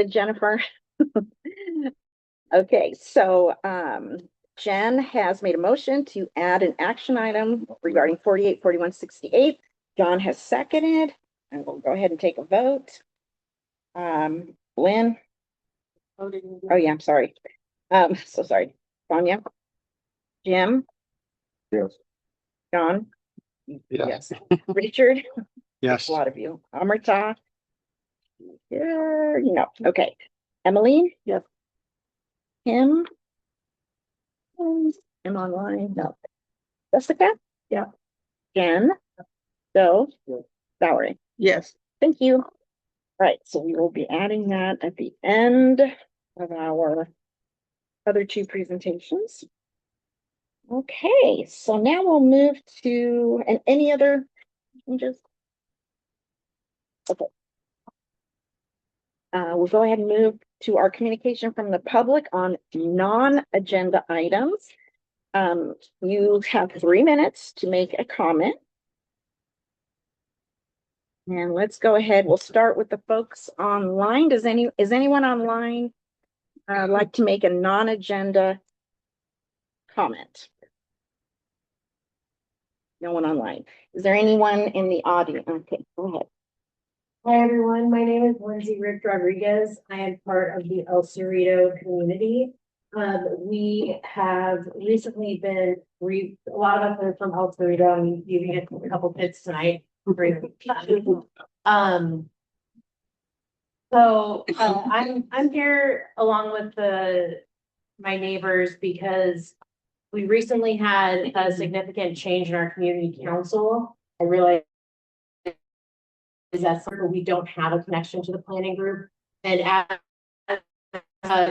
good, Jennifer? Okay, so Jen has made a motion to add an action item regarding 48, 41, 68. John has seconded, and we'll go ahead and take a vote. Lynn? Oh, yeah, I'm sorry. So sorry. Sonia? Jim? Yes. John? Yes. Richard? Yes. A lot of you. Amrita? No. Okay. Emmeline? Yes. Kim? I'm online. No. Jessica? Yeah. Jen? Joe? Yes. Valerie? Yes. Thank you. Right, so we will be adding that at the end of our other two presentations. Okay, so now we'll move to, and any other changes? Okay. We'll go ahead and move to our communication from the public on non-agenda items. You have 3 minutes to make a comment. And let's go ahead. We'll start with the folks online. Is anyone online like to make a non-agenda comment? No one online. Is there anyone in the audience? Okay, go ahead. Hi, everyone. My name is Lindsay Rick Rodriguez. I am part of the El Cerrito community. We have recently been a lot of us are from El Cerrito, and you get a couple kids tonight. I'm here along with my neighbors because we recently had a significant change in our community council. I realize that's something we don't have a connection to the planning group, and as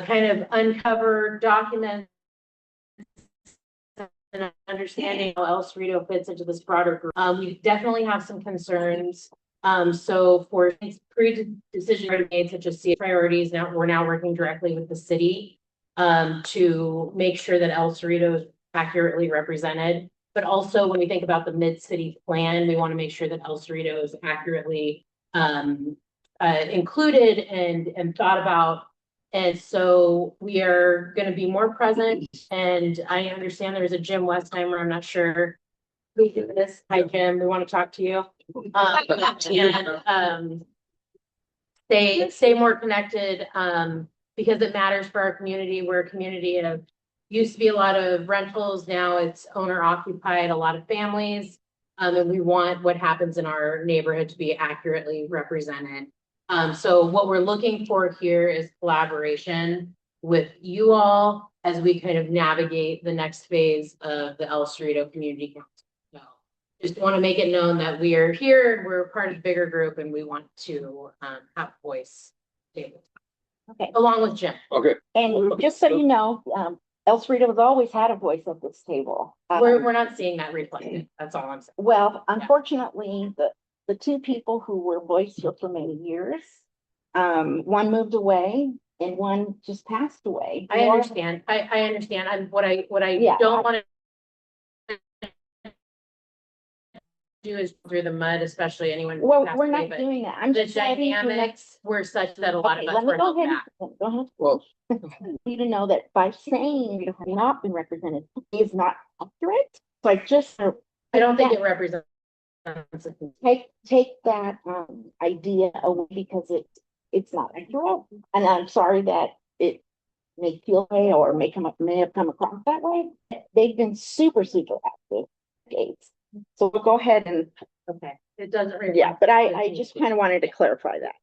kind of uncover documents and understanding how El Cerrito fits into this broader group. We definitely have some concerns. So for pre-decision made, such as priorities, we're now working directly with the city to make sure that El Cerrito is accurately represented. But also when we think about the mid-city plan, we want to make sure that El Cerrito is accurately included and thought about. And so we are going to be more present. And I understand there's a Jim Westheimer. I'm not sure who did this. Hi, Jim. We want to talk to you. Stay more connected because it matters for our community. We're a community of used to be a lot of rentals. Now it's owner occupied, a lot of families. And we want what happens in our neighborhood to be accurately represented. So what we're looking for here is collaboration with you all as we kind of navigate the next phase of the El Cerrito Community Council. So just want to make it known that we are here, we're part of a bigger group, and we want to have voice table. Okay. Along with Jim. Okay. And just so you know, El Cerrito has always had a voice at this table. We're not seeing that reflected. That's all I'm saying. Well, unfortunately, the two people who were voiced here for many years, one moved away and one just passed away. I understand. I understand. What I don't want to do is through the mud, especially anyone. Well, we're not doing that. I'm the just dynamics were such that a lot of us were held back. Go ahead. Well, You to know that by saying you have not been represented is not accurate. So I just I don't think it represents. take that idea away because it's not accurate, and I'm sorry that it may feel way or may have come across that way. They've been super active, Gates. So we'll go ahead and Okay, it doesn't. yeah, but I just kind of wanted to clarify that.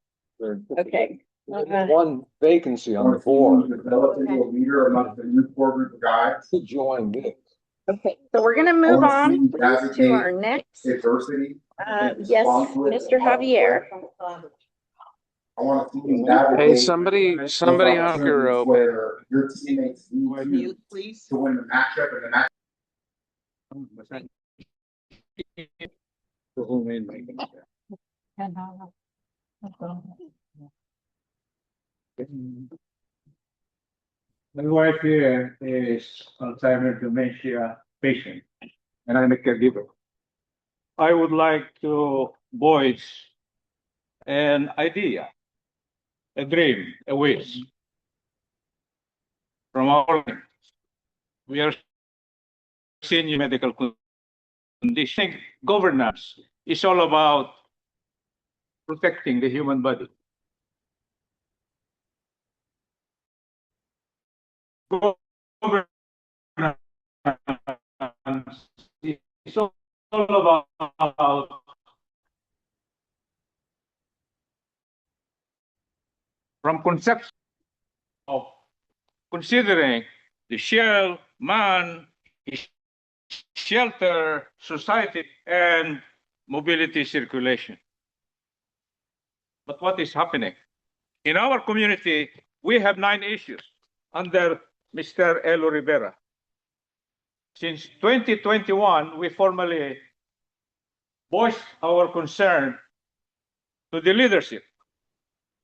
Okay. One vacancy on the board. Relatively a leader amongst the new core group of guys. To join this. Okay, so we're gonna move on to our next. Adversity. Yes, Mr. Javier. I want to see you navigate. Hey, somebody knock her open. Where your teammates need you please. to win the matchup and the match. My wife here is Alzheimer's dementia patient, and I'm a caregiver. I would like to voice an idea a dream, a wish. From our we are senior medical condition. Governance is all about protecting the human body. Governance is all about from conception of considering the shell, man, shelter, society, and mobility circulation. But what is happening? In our community, we have 9 issues under Mr. Elo Rivera. Since 2021, we formally voiced our concern to the leadership.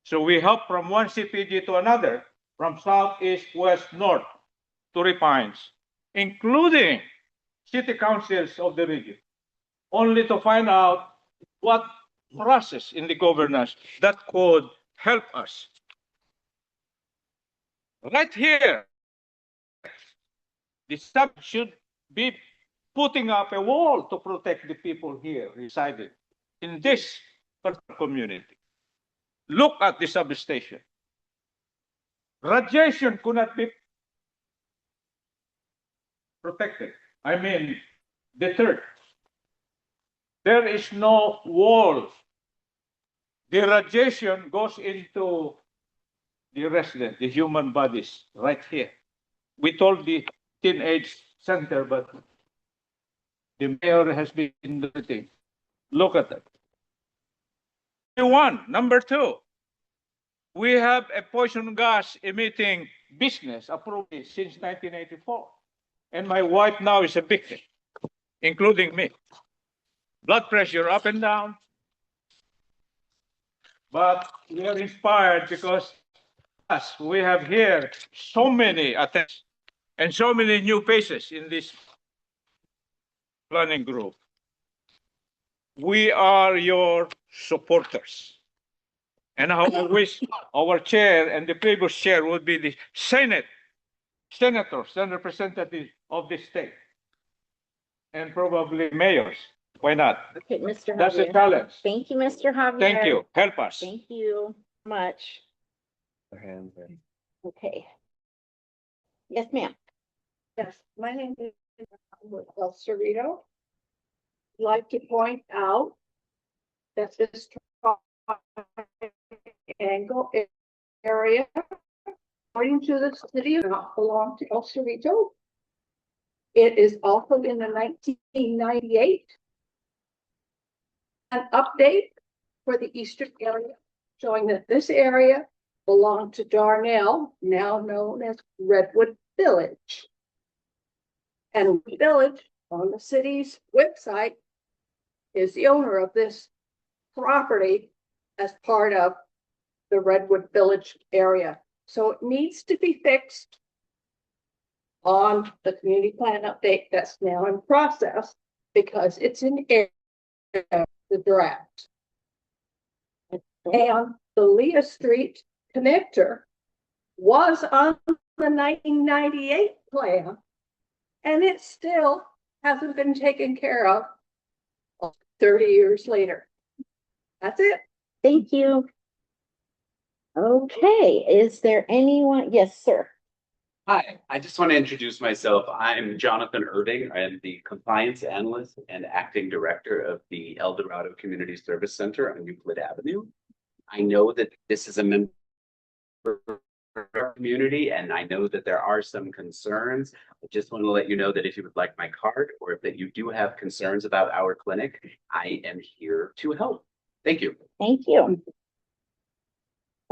So we hop from one CPG to another, from south, east, west, north, to Refines, including city councils of the region, only to find out what process in the governance that could help us. Right here, the sub should be putting up a wall to protect the people here residing in this particular community. Look at the substation. Radiation could not be protected. I mean, deterred. There is no wall. The radiation goes into the resident, the human bodies, right here. We told the teenage center, but the mayor has been doing. Look at that. Number 2, we have a poison gas emitting business approved since 1984. And my wife now is a victim, including me. Blood pressure up and down. But we are inspired because we have here so many attempts and so many new faces in this planning group. We are your supporters. And I wish our chair and the previous chair would be the senators and representatives of the state. And probably mayors. Why not? Okay, Mr. That's a Javier. challenge. Thank you, Mr. Javier. Thank you. Help us. Thank you much. Okay. Yes, ma'am. Yes, my name is El Cerrito. I'd like to point out that this angle area, according to the city, does not belong to El Cerrito. It is also in the 1998 an update for the eastern area, showing that this area belonged to Darnell, now known as Redwood Village. And Village on the city's website is the owner of this property as part of the Redwood Village area. So it needs to be fixed on the community plan update that's now in process because it's in the draft. And the Leah Street connector was on the 1998 plan, and it still hasn't been taken care of 30 years later. That's it. Thank you. Okay, is there anyone? Yes, sir. Hi, I just want to introduce myself. I'm Jonathan Irving. I am the compliance analyst and acting director of the El Dorado Community Service Center on Euclid Avenue. I know that this is a member community, and I know that there are some concerns. I just want to let you know that if you would like my card or if that you do have concerns about our clinic, I am here to help. Thank you. Thank you.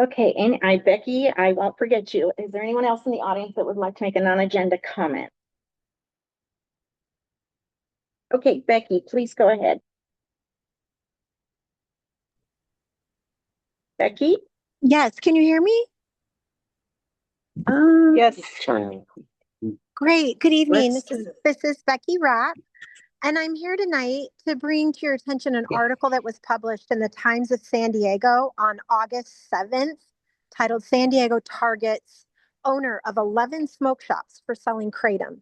Okay, and Becky, I won't forget you. Is there anyone else in the audience that would like to make a non-agenda comment? Okay, Becky, please go ahead. Becky? Yes, can you hear me? Yes. Great. Good evening. Let's This is Becky Rapp, and I'm here tonight to bring to your attention an article that was published in the Times of San Diego on August 7th. titled San Diego Targets Owner of 11 Smoke Shops for Selling Kratom.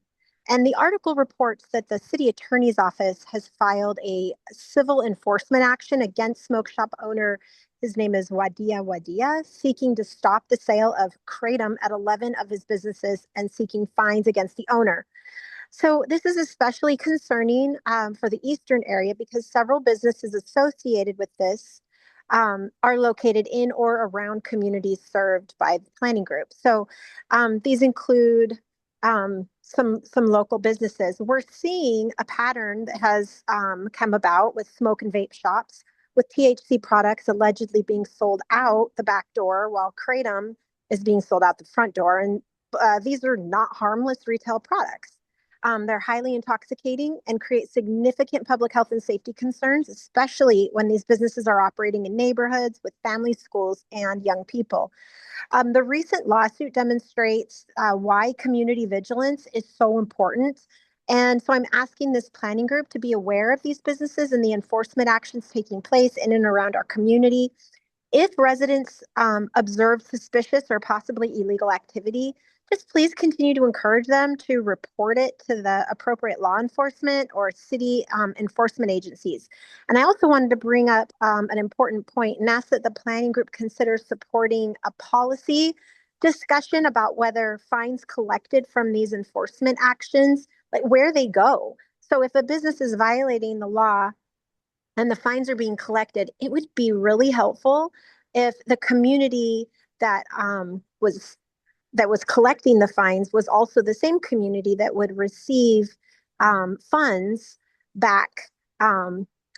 And the article reports that the city attorney's office has filed a civil enforcement action against smoke shop owner. His name is Wadia, seeking to stop the sale of kratom at 11 of his businesses and seeking fines against the owner. So this is especially concerning for the Eastern area because several businesses associated with this are located in or around communities served by the planning group. So these include some local businesses. We're seeing a pattern that has come about with smoke and vape shops, with THC products allegedly being sold out the back door while kratom is being sold out the front door. And these are not harmless retail products. They're highly intoxicating and create significant public health and safety concerns, especially when these businesses are operating in neighborhoods with family schools and young people. The recent lawsuit demonstrates why community vigilance is so important. And so I'm asking this planning group to be aware of these businesses and the enforcement actions taking place in and around our community. If residents observe suspicious or possibly illegal activity, just please continue to encourage them to report it to the appropriate law enforcement or city enforcement agencies. And I also wanted to bring up an important point and ask that the planning group consider supporting a policy discussion about whether fines collected from these enforcement actions, like where they go. So if a business is violating the law, and the fines are being collected, it would be really helpful if the community that was collecting the fines was also the same community that would receive funds back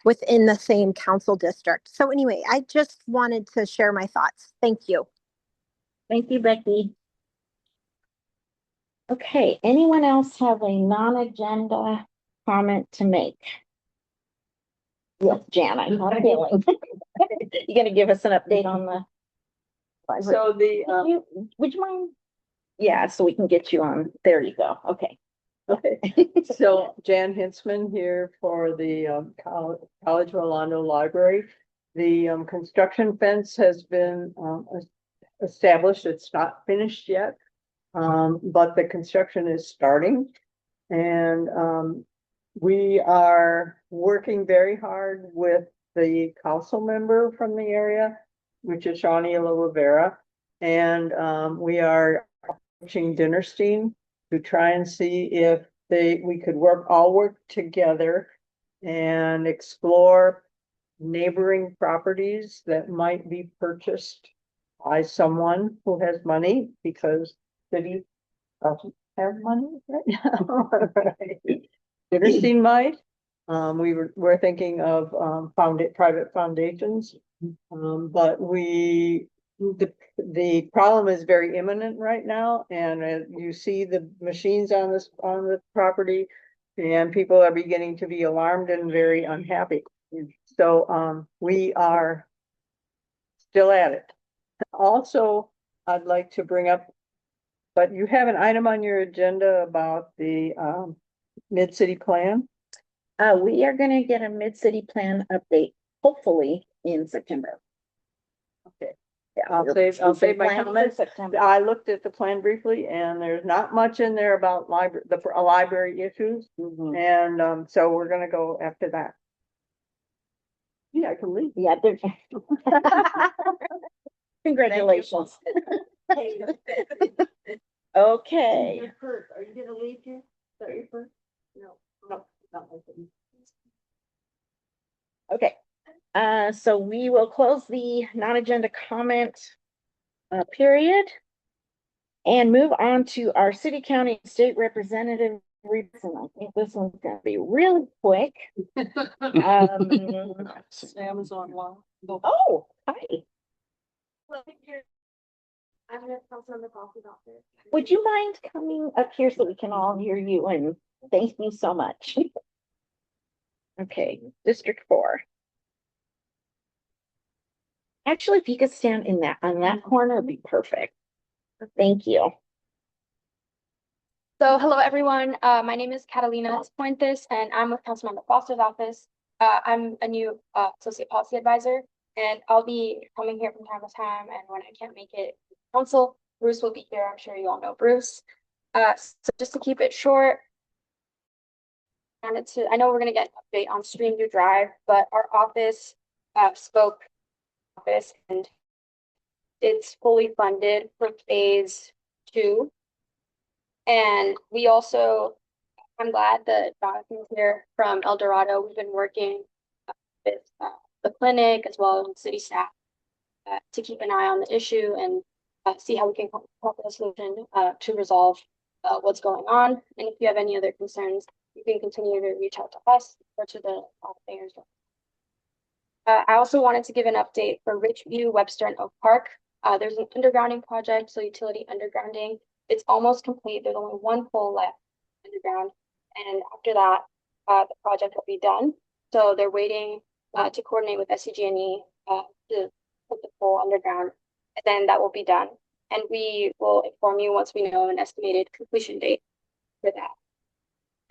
within the same council district. So anyway, I just wanted to share my thoughts. Thank you. Thank you, Becky. Okay, anyone else have a non-agenda comment to make? Yes, Jan, I have a feeling. You gonna give us an update on the? So the, Would you mind? Yeah, so we can get you on. There you go. Okay. okay, so Jan Hinsman here for the College Rolando Library. The construction fence has been established. It's not finished yet, but the construction is starting. And we are working very hard with the council member from the area, which is Shawnee Rivera. And we are approaching Dinnerstein to try and see if we could all work together and explore neighboring properties that might be purchased by someone who has money, because city doesn't have money right now. Dinnerstein might. We're thinking of private foundations, but the problem is very imminent right now, and you see the machines on the property, and people are beginning to be alarmed and very unhappy. So we are still at it. Also, I'd like to bring up, but you have an item on your agenda about the mid-city plan. We are gonna get a mid-city plan update, hopefully in September. Okay. Yeah, I'll save my plan for comments. September. I looked at the plan briefly, and there's not much in there about library issues. Mhm. And so we're gonna go after that. Yeah, I can leave. Yeah, there's. Congratulations. Okay. Are you gonna leave here? Is that your first? No, not like that. Okay, so we will close the non-agenda comment period and move on to our city, county, and state representative. And I think this one's gonna be really quick. Amazon law. Oh, hi. I'm gonna tell some of the coffee doctor. Would you mind coming up here so we can all hear you, and thank you so much. Okay, District 4. Actually, if you could stand on that corner, it'd be perfect. Thank you. So hello, everyone. My name is Catalina Puentes, and I'm with Councilmember Foster's office. I'm a new associate policy advisor. And I'll be coming here from time to time, and when I can't make it to council, Bruce will be here. I'm sure you all know Bruce. So just to keep it short, I know we're gonna get an update on Streamview Drive, but our office spoke office and it's fully funded for phase 2. And we also, I'm glad that Jonathan's here from El Dorado. We've been working with the clinic as well as city staff to keep an eye on the issue and see how we can come up with a solution to resolve what's going on. And if you have any other concerns, you can continue to reach out to us or to the mayor's. I also wanted to give an update for Richview, Webster, and Oak Park. There's an undergrounding project, so utility undergrounding. It's almost complete. There's only one pole left underground. And after that, the project will be done. So they're waiting to coordinate with SCG&E to put the pole underground, and then that will be done. And we will inform you once we know an estimated completion date for that.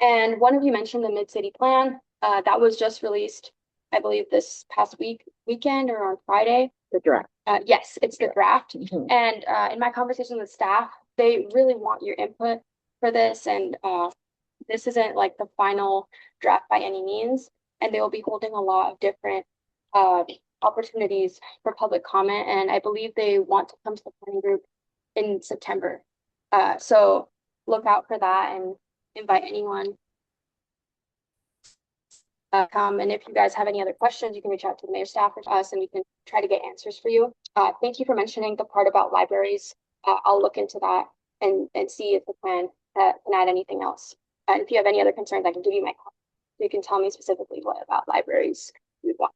And one of you mentioned the mid-city plan. That was just released, I believe, this past weekend or on Friday. The draft. Yes, it's the draft. Mhm. And in my conversation with staff, they really want your input for this. And this isn't like the final draft by any means. And they will be holding a lot of different opportunities for public comment. And I believe they want to come to the planning group in September. So look out for that and invite anyone come. And if you guys have any other questions, you can reach out to the mayor's staff or to us and we can try to get answers for you. Thank you for mentioning the part about libraries. I'll look into that and see if the plan can add anything else. And if you have any other concerns, I can give you my call. You can tell me specifically what about libraries you want.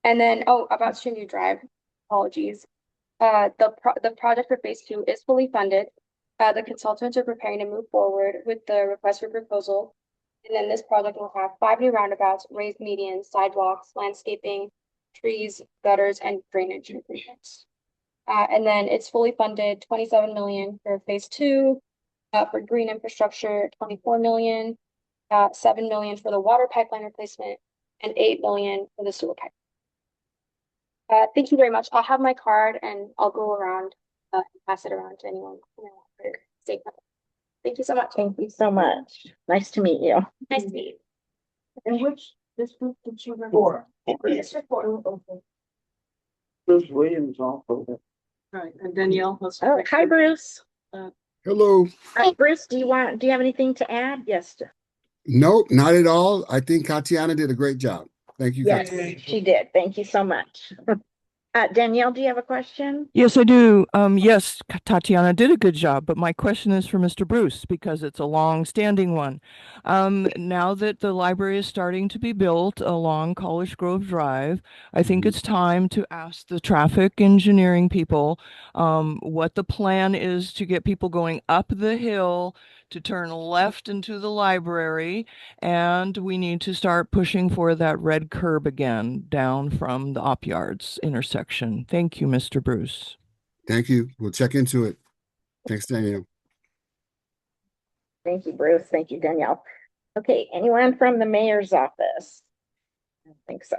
And then, about Streamview Drive, apologies. The project for phase 2 is fully funded. The consultants are preparing to move forward with the request for proposal. And then this project will have 5 new roundabouts, raised medians, sidewalks, landscaping, trees, gutters, and drainage improvements. And then it's fully funded, 27 million for phase 2, for green infrastructure, 24 million, 7 million for the water pipeline replacement, and 8 million for the sewer pipe. Thank you very much. I'll have my card and I'll go around and pass it around to anyone. Thank you so much. Thank you so much. Nice to meet you. Nice to meet you. And which district did you report? District 4. Bruce Williams also. Right, and Danielle. Oh, hi, Bruce. Hello. Hi, Bruce. Do you have anything to add? Yes. Nope, not at all. I think Tatiana did a great job. Thank you. Yes, Tatiana. she did. Thank you so much. Danielle, do you have a question? Yes, I do. Yes, Tatiana did a good job, but my question is for Mr. Bruce because it's a long-standing one. Now that the library is starting to be built along College Grove Drive, I think it's time to ask the traffic engineering people what the plan is to get people going up the hill to turn left into the library, and we need to start pushing for that red curb again down from the Op Yards intersection. Thank you, Mr. Bruce. Thank you. We'll check into it. Thanks, Danielle. Thank you, Bruce. Thank you, Danielle. Okay, anyone from the mayor's office? I don't think so.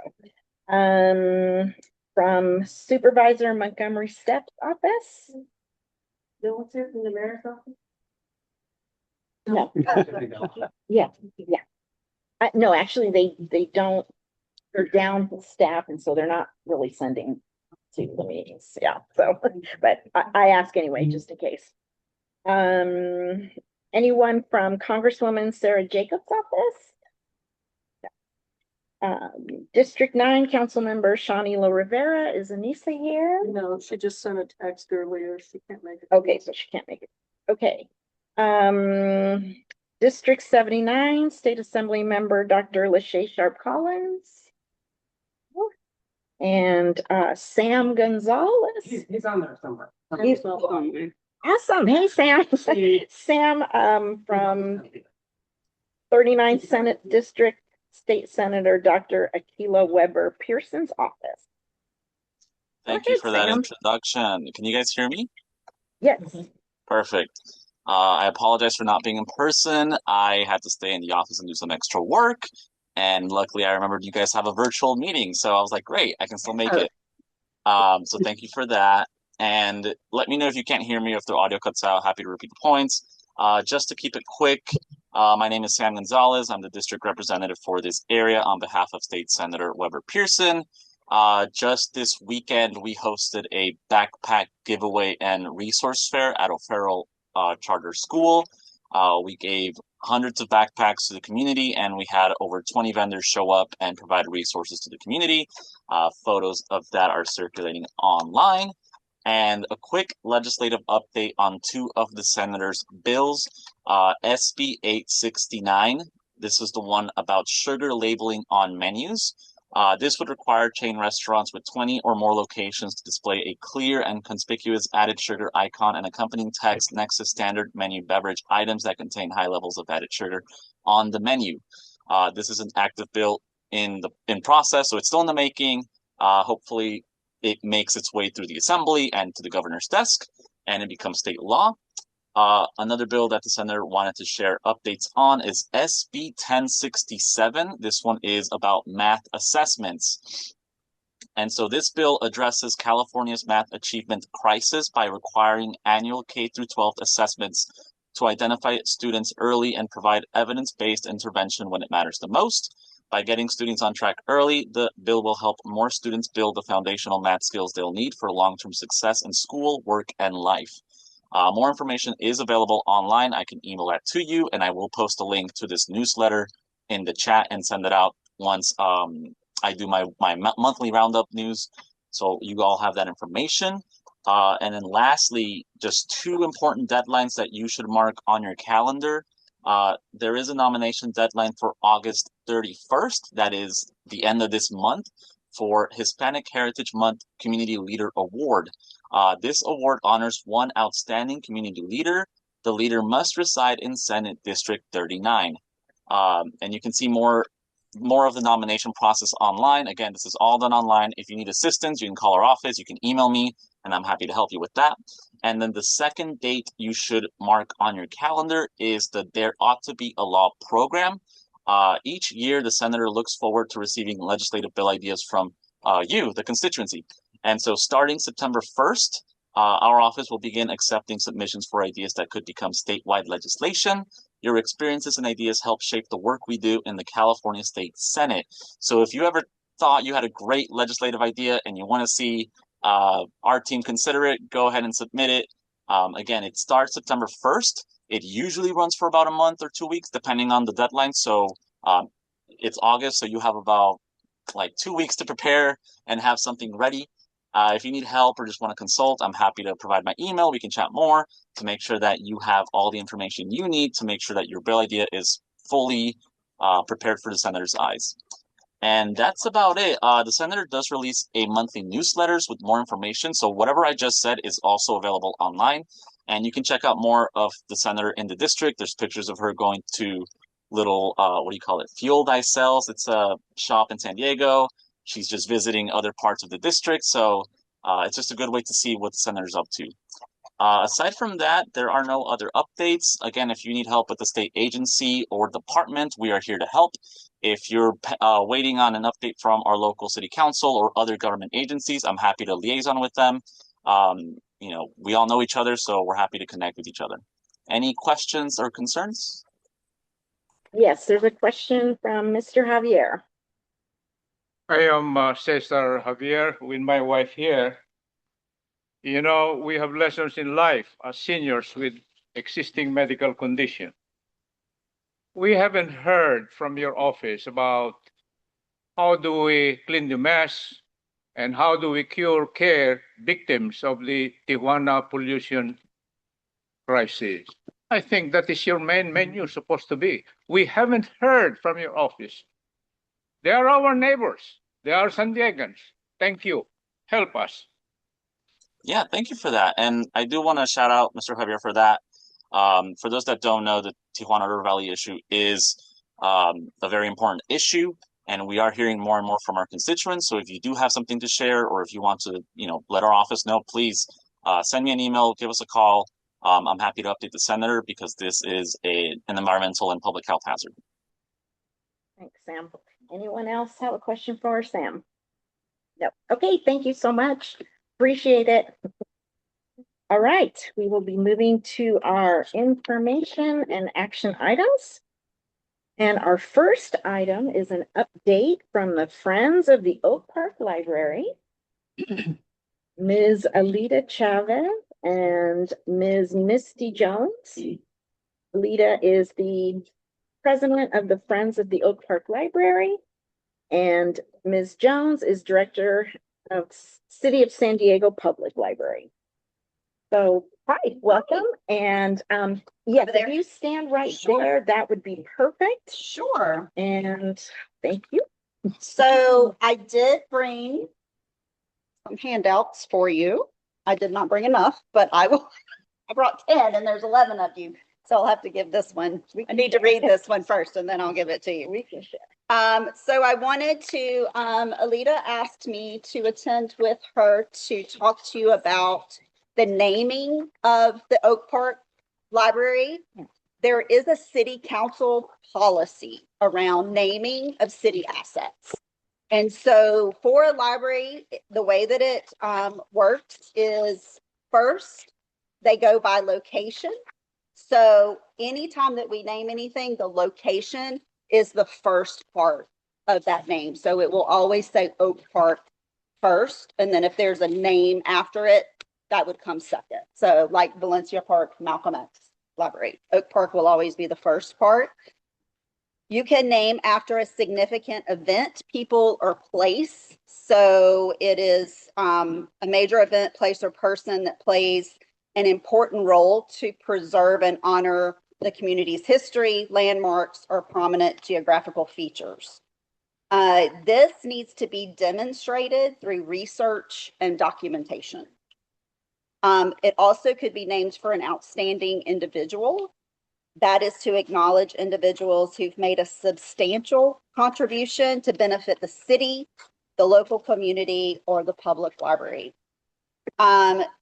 From Supervisor Montgomery Steps office? No one's here from the mayor's office? No. Yeah. No, actually, they don't. They're down with staff, and so they're not really sending to the meetings. Yeah. So, but I ask anyway, just in case. Anyone from Congresswoman Sarah Jacobs' office? District 9 Councilmember Shawnee Rivera, is Anissa here? No, she just sent a text earlier. She can't make it. Okay, so she can't make it. Okay. District 79 State Assembly Member Dr. Lachey Sharp Collins. And Sam Gonzalez. He's on there somewhere. He's awesome. Hey, Sam. Sam from 39th Senate District State Senator Dr. Akilah Weber Pearson's office. Thank you for that introduction. Can you guys hear me? Yes. Perfect. I apologize for not being in person. I had to stay in the office and do some extra work. And luckily, I remembered you guys have a virtual meeting, so I was like, great, I can still make it. So thank you for that. And let me know if you can't hear me, if the audio cuts out. Happy to repeat the points. Just to keep it quick, my name is Sam Gonzalez. I'm the district representative for this area on behalf of State Senator Weber Pearson. Just this weekend, we hosted a backpack giveaway and resource fair at O'Farrell Charter School. We gave hundreds of backpacks to the community, and we had over 20 vendors show up and provide resources to the community. Photos of that are circulating online. And a quick legislative update on two of the senators' bills. SB 869, this is the one about sugar labeling on menus. This would require chain restaurants with 20 or more locations to display a clear and conspicuous added sugar icon and accompanying text next to standard menu beverage items that contain high levels of added sugar on the menu. This is an active bill in process, so it's still in the making. Hopefully it makes its way through the assembly and to the governor's desk, and it becomes state law. Another bill that the senator wanted to share updates on is SB 1067. This one is about math assessments. And so this bill addresses California's math achievement crisis by requiring annual K through 12 assessments to identify students early and provide evidence-based intervention when it matters the most. By getting students on track early, the bill will help more students build the foundational math skills they'll need for long-term success in school, work, and life. More information is available online. I can email that to you, and I will post a link to this newsletter in the chat and send it out once I do my monthly roundup news. So you all have that information. And then lastly, just two important deadlines that you should mark on your calendar. There is a nomination deadline for August 31st. That is the end of this month for Hispanic Heritage Month Community Leader Award. This award honors one outstanding community leader. The leader must reside in Senate District 39. And you can see more of the nomination process online. Again, this is all done online. If you need assistance, you can call our office, you can email me, and I'm happy to help you with that. And then the second date you should mark on your calendar is the There Ought to Be a Law program. Each year, the senator looks forward to receiving legislative bill ideas from you, the constituency. And so starting September 1st, our office will begin accepting submissions for ideas that could become statewide legislation. Your experiences and ideas help shape the work we do in the California State Senate. So if you ever thought you had a great legislative idea and you want to see our team consider it, go ahead and submit it. Again, it starts September 1st. It usually runs for about a month or 2 weeks, depending on the deadline. So it's August, so you have about like 2 weeks to prepare and have something ready. If you need help or just want to consult, I'm happy to provide my email. We can chat more to make sure that you have all the information you need to make sure that your bill idea is fully prepared for the senator's eyes. And that's about it. The senator does release a monthly newsletters with more information. So whatever I just said is also available online. And you can check out more of the senator in the district. There's pictures of her going to little, Fuel Thyself. It's a shop in San Diego. She's just visiting other parts of the district. So it's just a good way to see what the senator's up to. Aside from that, there are no other updates. Again, if you need help with the state agency or department, we are here to help. If you're waiting on an update from our local city council or other government agencies, I'm happy to liaison with them. We all know each other, so we're happy to connect with each other. Any questions or concerns? Yes, there's a question from Mr. Javier. I am Cesar Javier with my wife here. You know, we have lessons in life as seniors with existing medical condition. We haven't heard from your office about how do we clean the mess and how do we care victims of the Tijuana pollution crisis. I think that is your main menu supposed to be. We haven't heard from your office. They are our neighbors. They are San Diegans. Thank you. Help us. Yeah, thank you for that. And I do want to shout out Mr. Javier for that. For those that don't know, the Tijuana River Valley issue is a very important issue, and we are hearing more and more from our constituents. So if you do have something to share, or if you want to, let our office know, please send me an email, give us a call. I'm happy to update the senator because this is an environmental and public health hazard. Thanks, Sam. Anyone else have a question for Sam? No. Okay, thank you so much. Appreciate it. All right, we will be moving to our information and action items. And our first item is an update from the Friends of the Oak Park Library. Ms. Alita Chavez and Ms. Misty Jones. Alita is the president of the Friends of the Oak Park Library, and Ms. Jones is director of City of San Diego Public Library. So, hi, welcome. And yes, if you stand right there, that would be perfect. Sure. And thank you. So I did bring some handouts for you. I did not bring enough, but I brought 10 and there's 11 of you. So I'll have to give this one. I need to read this one first and then I'll give it to you. We can share. So I wanted to, Alita asked me to attend with her to talk to you about the naming of the Oak Park Library. There is a city council policy around naming of city assets. And so for a library, the way that it works is first, they go by location. So anytime that we name anything, the location is the first part of that name. So it will always say Oak Park first. And then if there's a name after it, that would come second. So like Valencia Park, Malcolm X Library, Oak Park will always be the first part. You can name after a significant event, people, or place. So it is a major event, place, or person that plays an important role to preserve and honor the community's history, landmarks, or prominent geographical features. This needs to be demonstrated through research and documentation. It also could be named for an outstanding individual. That is to acknowledge individuals who've made a substantial contribution to benefit the city, the local community, or the public library.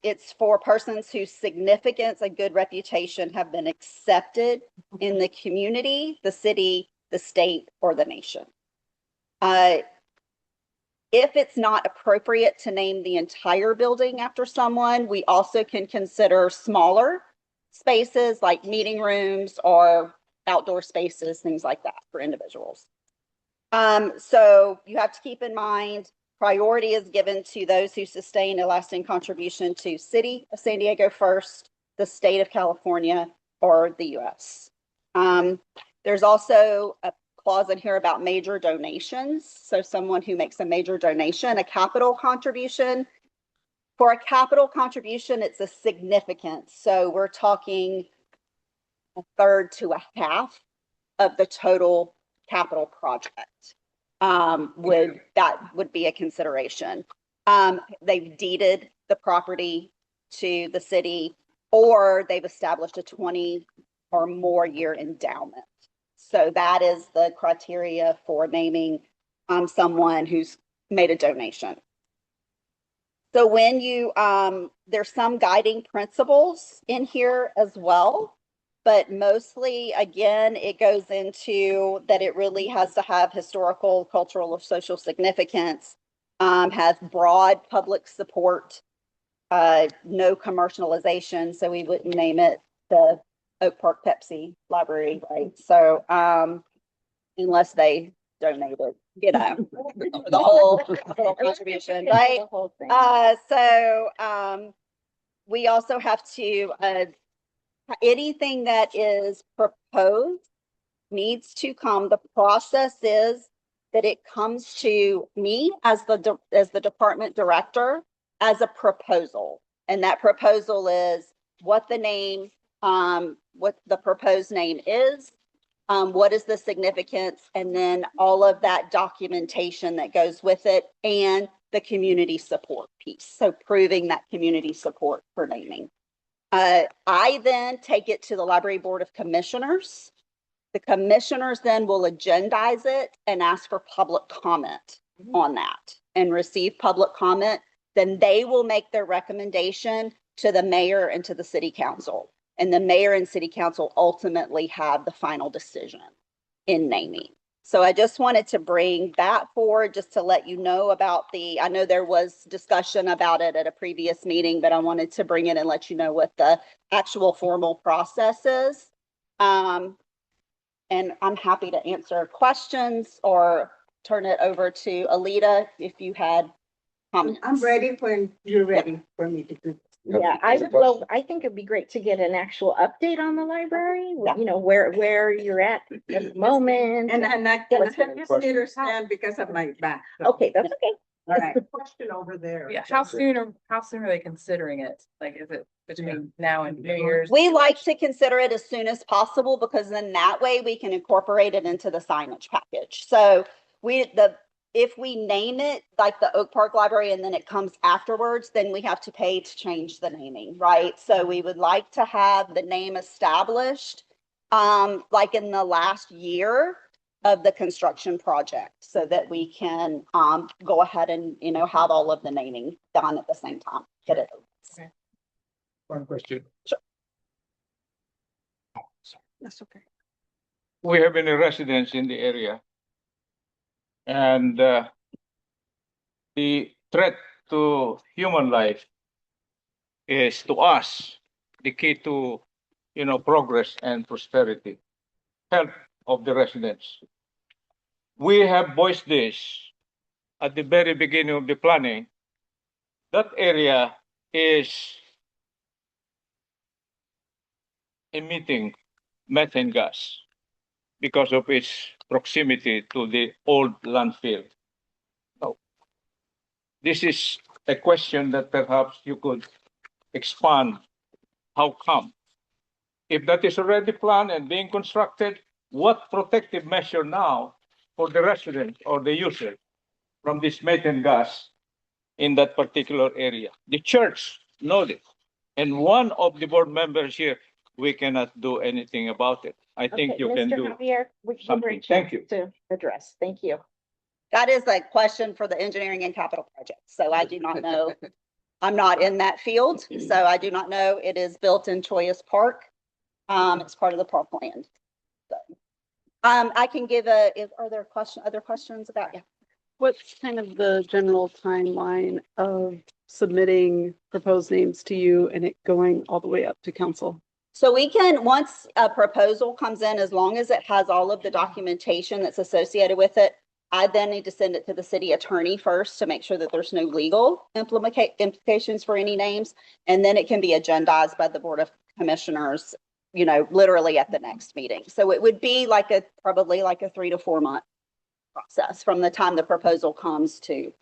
It's for persons whose significance and good reputation have been accepted in the community, the city, the state, or the nation. If it's not appropriate to name the entire building after someone, we also can consider smaller spaces like meeting rooms or outdoor spaces, things like that for individuals. So you have to keep in mind, priority is given to those who sustain a lasting contribution to City of San Diego first, the state of California, or the US. There's also a clause in here about major donations. So someone who makes a major donation, a capital contribution. For a capital contribution, it's a significant. So we're talking a third to a half of the total capital project. That would be a consideration. They've deeded the property to the city, or they've established a 20 or more year endowment. So that is the criteria for naming someone who's made a donation. So when you, there's some guiding principles in here as well, but mostly, again, it goes into that it really has to have historical, cultural, or social significance, has broad public support, no commercialization, so we wouldn't name it the Oak Park Pepsi Library, right? So unless they donated, you know, the whole contribution, right? We also have to, anything that is proposed needs to come. The process is that it comes to me as the department director as a proposal, and that proposal is what the name, what the proposed name is, what is the significance, and then all of that documentation that goes with it, and the community support piece. So proving that community support for naming. I then take it to the Library Board of Commissioners. The commissioners then will agendize it and ask for public comment on that and receive public comment. Then they will make their recommendation to the mayor and to the city council. And the mayor and city council ultimately have the final decision in naming. So I just wanted to bring that forward just to let you know about I know there was discussion about it at a previous meeting, but I wanted to bring it and let you know what the actual formal process is. And I'm happy to answer questions or turn it over to Alita if you had comments. I'm ready when you're ready for me to do this. Yeah, I think it'd be great to get an actual update on the library, you know, where you're at the moment. And I can just understand because of my back. so. Okay, that's okay. All right, question over there. Yeah, how soon are they considering it? Like, is it between now and New Year's? We like to consider it as soon as possible because then that way we can incorporate it into the signage package. So if we name it like the Oak Park Library and then it comes afterwards, then we have to pay to change the naming, right? So we would like to have the name established like in the last year of the construction project so that we can go ahead and, you know, have all of the naming done at the same time. Get it. Okay. One question. Sure. That's okay. We have many residents in the area. And the threat to human life is to us the key to, you know, progress and prosperity, health of the residents. We have voiced this at the very beginning of the planning. That area is emitting methane gas because of its proximity to the old landfill. Now, this is a question that perhaps you could expand. How come? If that is already planned and being constructed, what protective measure now for the resident or the user from this methane gas in that particular area? The church knows it. And one of the board members here, we cannot do anything about it. I think Okay, you can Mr. do Javier, we can something. Thank you. to address. Thank you. That is a question for the engineering and capital projects. So I do not know. I'm not in that field, so I do not know. It is built in Choyas Park. It's part of the parkland. So, I can give are there other questions about, yeah. What's kind of the general timeline of submitting proposed names to you and it going all the way up to council? So we can, once a proposal comes in, as long as it has all of the documentation that's associated with it, I then need to send it to the city attorney first to make sure that there's no legal implications for any names. And then it can be agendized by the Board of Commissioners, you know, literally at the next meeting. So it would be like probably like a 3 to 4 month process from the time the proposal comes to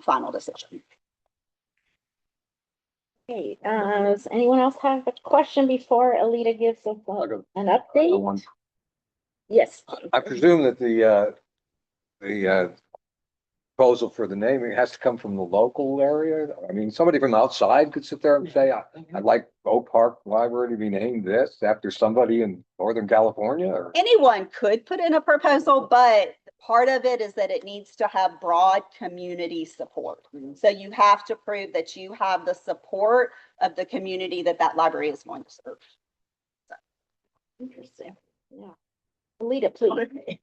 final decision. Okay, does anyone else have a question before Alita gives us an update? Yes. I presume that the proposal for the naming has to come from the local area. I mean, somebody from outside could sit there and say, I'd like Oak Park Library to be named this after somebody in Northern California. Or anyone could put in a proposal, but part of it is that it needs to have broad community support. So you have to prove that you have the support of the community that library is going to serve. So. Interesting. Yeah. Alita, please.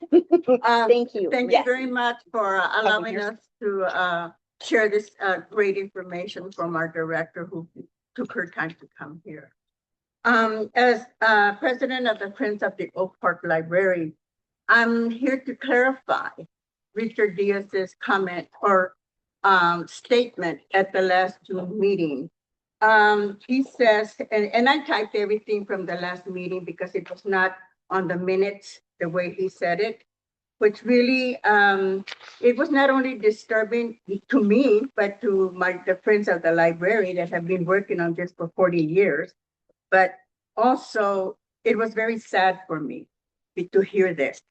Thank you. Thank you very much for allowing us to share this great information from our director who took her time to come here. As president of the Friends of the Oak Park Library, I'm here to clarify Richard Diaz's comment or statement at the last June meeting. He says, and I typed everything from the last meeting because it was not on the minutes the way he said it, which really, it was not only disturbing to me, but to the friends of the library that have been working on this for 40 years. But also, it was very sad for me to hear this.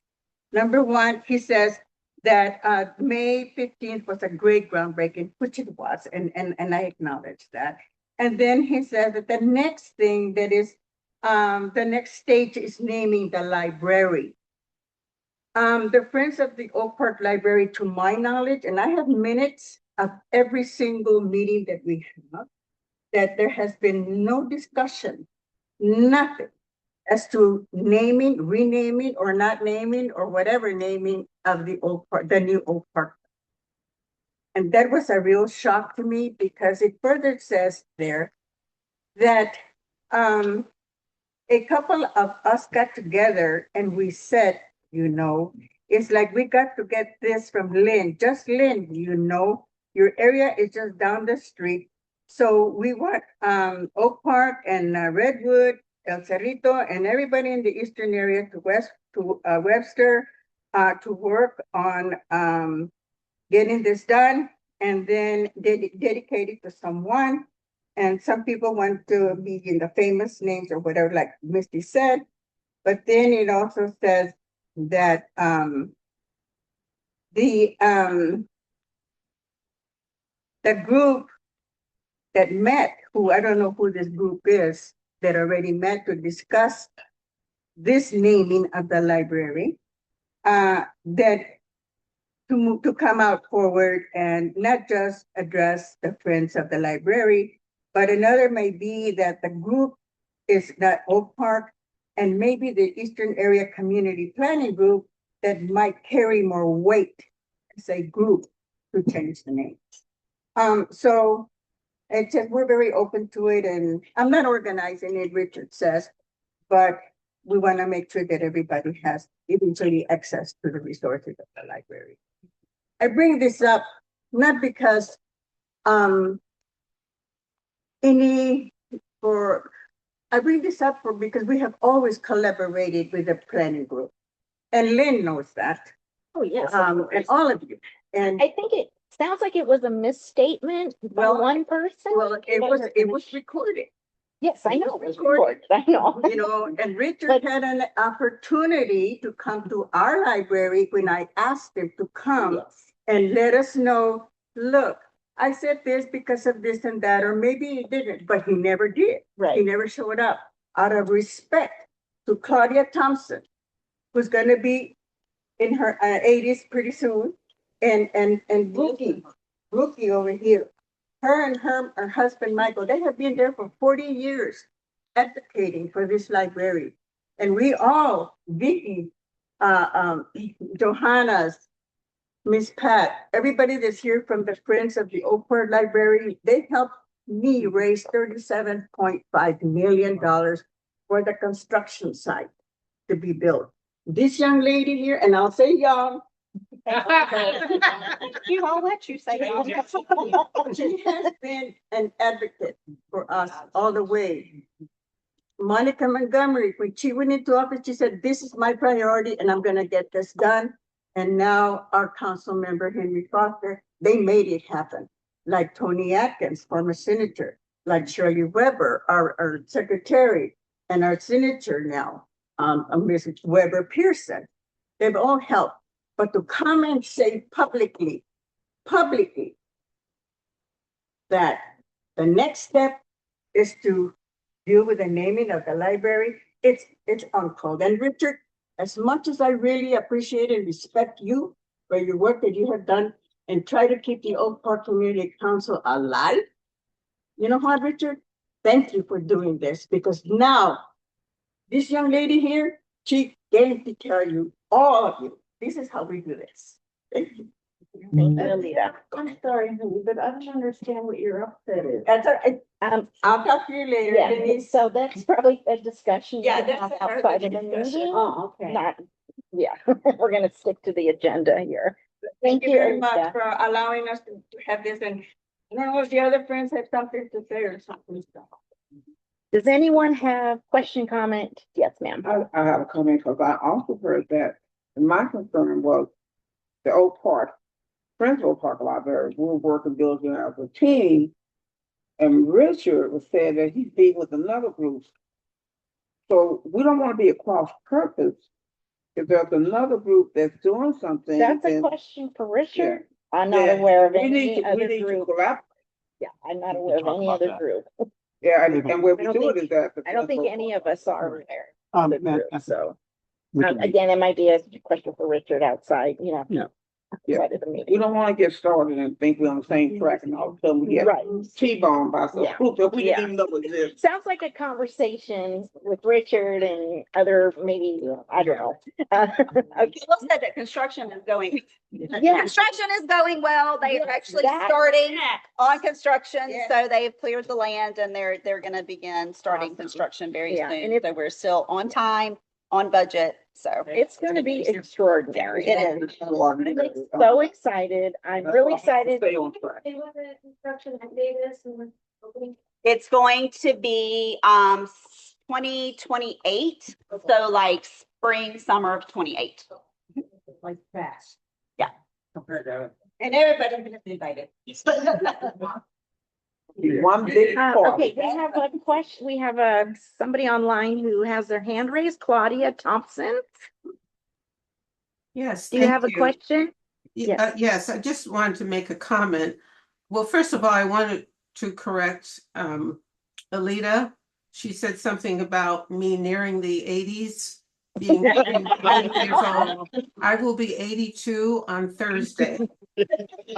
Number one, he says that May 15th was a great groundbreaking, which it was, and I acknowledge that. And then he says that the next thing that is, the next stage is naming the library. The Friends of the Oak Park Library, to my knowledge, and I have minutes of every single meeting that we have, that there has been no discussion, nothing as to naming, renaming, or not naming, or whatever naming of the old park, the new old park. And that was a real shock to me because it further says there that a couple of us got together and we said, it's like we got to get this from Lynn, just Lynn, your area is just down the street. So we want Oak Park and Redwood, El Cerrito, and everybody in the eastern area to Webster to work on getting this done and then dedicate it to someone. And some people want to be in the famous names or whatever, like Misty said. But then it also says that the group that met, who I don't know who this group is, that already met to discuss this naming of the library, that to come out forward and not just address the friends of the library, but another may be that the group is that Oak Park and maybe the Eastern Area Community Planning Group that might carry more weight as a group to change the name. So it's just, we're very open to it, and I'm not organizing it, Richard says, but we want to make sure that everybody has eventually access to the resources of the library. I bring this up not because I bring this up because we have always collaborated with the planning group, and Lynn knows that. Oh, yes. And all of you. And I think it sounds like it was a misstatement by one person. Well, it was recorded. Yes, I know. It was recorded. I know. And Richard had an opportunity to come to our library when I asked him to come and let us know, look, I said this because of this and that, or maybe he didn't, but he never did. Right. He never showed up. Out of respect to Claudia Thompson, who's going to be in her 80s pretty soon, and Brookie over here. Her and her husband, Michael, they have been there for 40 years advocating for this library. And we all, Vicky, Johanna's, Miss Pat, everybody that's here from the Friends of the Oak Park Library, they helped me raise $37.5 million for the construction site to be built. This young lady here, and I'll say young, I'll let you say that. she has been an advocate for us all the way. Monica Montgomery, when she went into office, she said, this is my priority and I'm gonna get this done. And now our council member, Henry Foster, they made it happen. Like Tony Atkins, former senator, like Shirley Weber, our secretary, and our senator now, Mrs. Weber Pearson. They've all helped. But to come and say publicly, that the next step is to deal with the naming of the library, it's uncalled. And Richard, as much as I really appreciate and respect you for your work that you have done and try to keep the Oak Park Community Council alive, you know what, Richard? Thank you for doing this, because now this young lady here, she came to tell you, all of you, this is how we do this. Thank you. Anita. I'm sorry, honey, but I don't understand what your upset is. That's all right. I'll talk to you later. Yeah, Denise. so that's probably a discussion. Yeah, you can that's have outside of the discussion. meeting. Oh, okay. Not, yeah, we're gonna stick to the agenda here. Thank you very Anita. much for allowing us to have this, and I don't know if the other friends have something to say or something. Does anyone have question, comment? Yes, ma'am. I have a comment because I also heard that my concern was the Oak Park, Principal Park Library, we were working building as a team. And Richard was saying that he's being with another group. So we don't want to be a cross purpose. If there's another group that's doing something. That's a question for Richard. Yeah. I'm not aware of any other group. Yeah, I'm not aware of any other group. Yeah, and where we do it is that. I don't think any of us are aware. Um, of the group, so. Again, it might be a question for Richard outside, you know. Yeah. Yeah. outside of the We meeting. don't wanna get started and think we're on the same track and all of a sudden we get Right. T-boned by some Yeah. group that we Yeah. didn't even know existed. Sounds like a conversation with Richard and other, maybe, I don't know. Okay. Will said that construction is going, Yeah. construction is going well. They are Yes, actually that- starting on construction. Yes. So they've cleared the land and they're gonna begin starting construction very Yeah, and soon. So we're still on time, on budget. So It's gonna be extraordinary. It is. I'm so excited. I'm really excited. Stay on track. Construction at Davis and opening. It's going to be 2028, so like spring, summer of 28. Like fast. Yeah. And everybody is invited. One big Okay, party. we have a question. We have somebody online who has their hand raised, Claudia Thompson. Yes. Do you have a question? Yes. Yes, I just wanted to make a comment. Well, first of all, I wanted to correct Alita. She said something about me nearing the 80s, being 80 years old. I will be 82 on Thursday.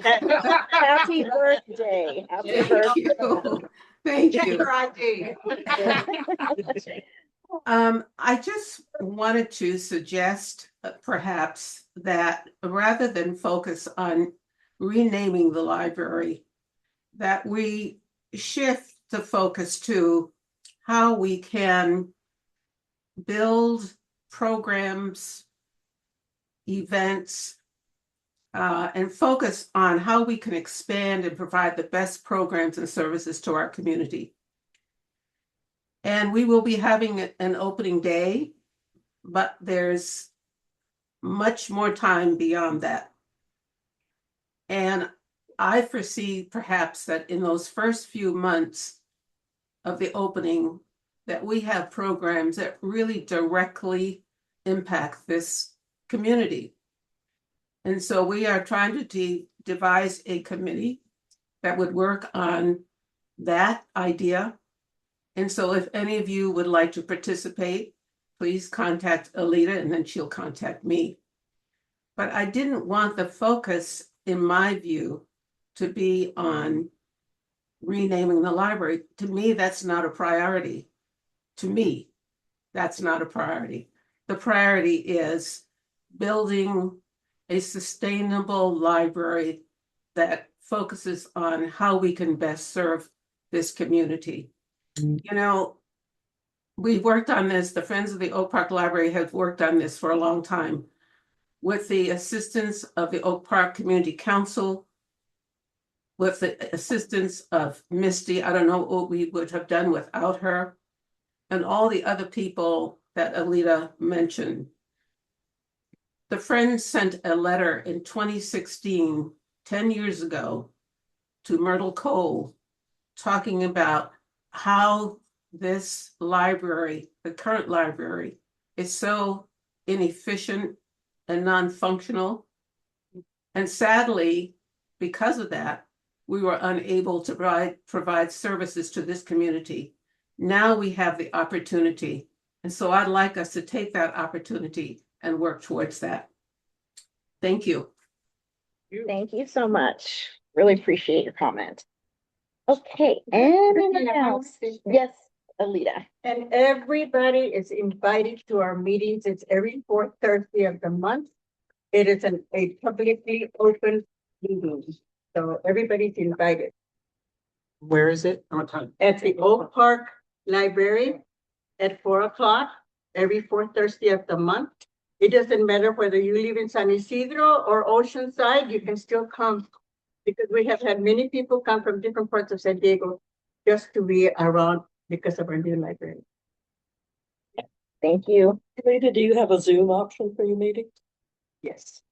Happy birthday. Happy Thank birthday. you. Thank you. I just wanted to suggest perhaps that rather than focus on renaming the library, that we shift the focus to how we can build programs, events, and focus on how we can expand and provide the best programs and services to our community. And we will be having an opening day, but there's much more time beyond that. And I foresee perhaps that in those first few months of the opening, that we have programs that really directly impact this community. And so we are trying to devise a committee that would work on that idea. And so if any of you would like to participate, please contact Alita and then she'll contact me. But I didn't want the focus, in my view, to be on renaming the library. To me, that's not a priority. To me, that's not a priority. The priority is building a sustainable library that focuses on how we can best serve this community. You know, we worked on this, the Friends of the Oak Park Library have worked on this for a long time with the assistance of the Oak Park Community Council, with the assistance of Misty. I don't know what we would have done without her, and all the other people that Alita mentioned. The Friends sent a letter in 2016, 10 years ago, to Myrtle Cole, talking about how this library, the current library, is so inefficient and non-functional. And sadly, because of that, we were unable to provide services to this community. Now we have the opportunity. And so I'd like us to take that opportunity and work towards that. Thank you. Thank you so much. Really appreciate your comment. Okay, anyone else? Yes, Alita. And everybody is invited to our meetings. It's every fourth Thursday of the month. It is a publicly open meeting, so everybody's invited. Where is it? What time? At the Oak Park Library at 4 o'clock, every fourth Thursday of the month. It doesn't matter whether you live in San Isidro or Oceanside, you can still come. Because we have had many people come from different parts of San Diego just to be around because of our new library. Thank you. Rita, do you have a Zoom option for your meeting? Yes.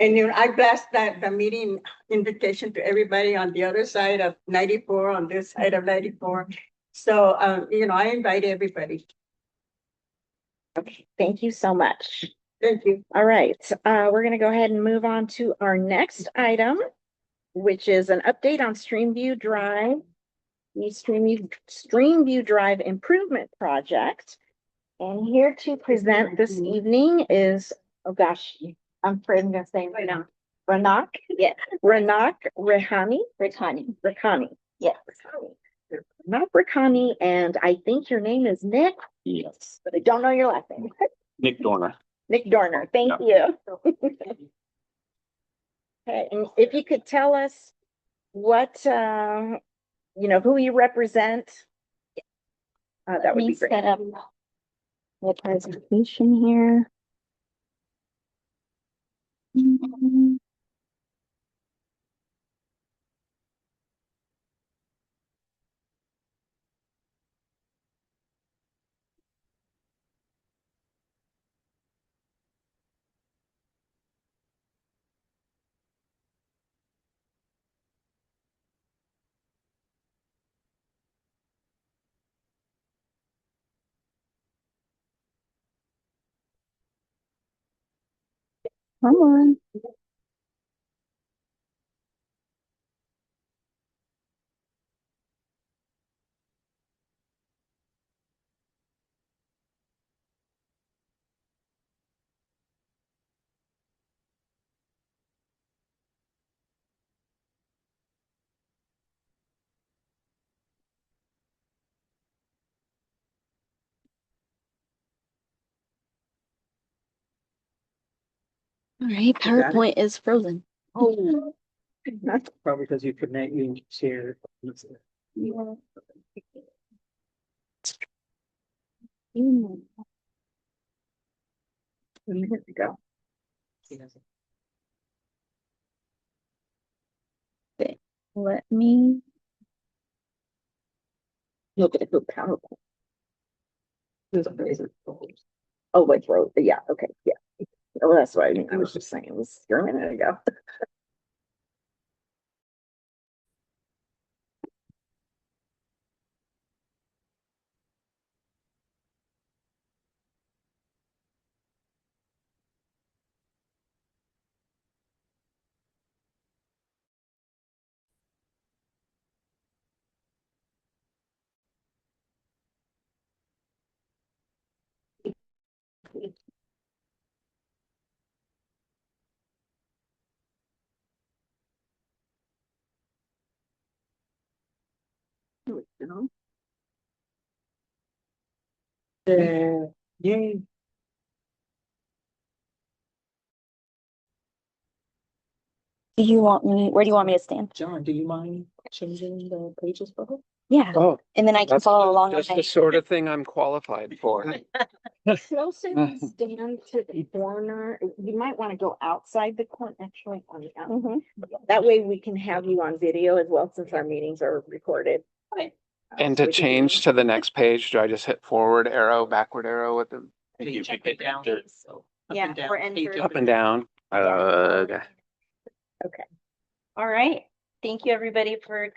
And I blast the meeting invitation to everybody on the other side of 94, on this side of 94. So, I invite everybody. Okay, thank you so much. Thank you. All right, we're gonna go ahead and move on to our next item, which is an update on Streamview Drive, the Streamview Drive Improvement Project. And here to present this evening is oh gosh, I'm afraid I'm gonna say right now. Ranak? Yes. Ranak Rehani? Rakhani. Yes. Not Rakhani, and I think your name is Nick, Yes. but I don't know your last name. Nick Dorner. Nick Dorner, thank you. Okay, and if you could tell us what, who you represent, that would be great. Set up the presentation here. Come on. All right, PowerPoint is frozen. Oh. Probably because you couldn't use share. Yeah. A minute ago. Okay, let me. Look at the PowerPoint. Oh, wait, road. Yeah, okay, yeah. Oh, that's what I mean. I was just saying, it was a minute ago. Yay. Do you want me, where do you want me to stand? John, do you mind changing the pages for her? Yeah, Oh, and then I can follow along. that's on the my- sort of thing I'm qualified for. Closer stand to the corner. You might want to go outside the corner, actually, on the outside. That way we can have you on video as well, since our meetings are recorded. And to change to the next page, do I just hit forward arrow, backward arrow with the You check it down. Yeah, we're entering. up and down? Okay. Okay. All right. Thank you, everybody, for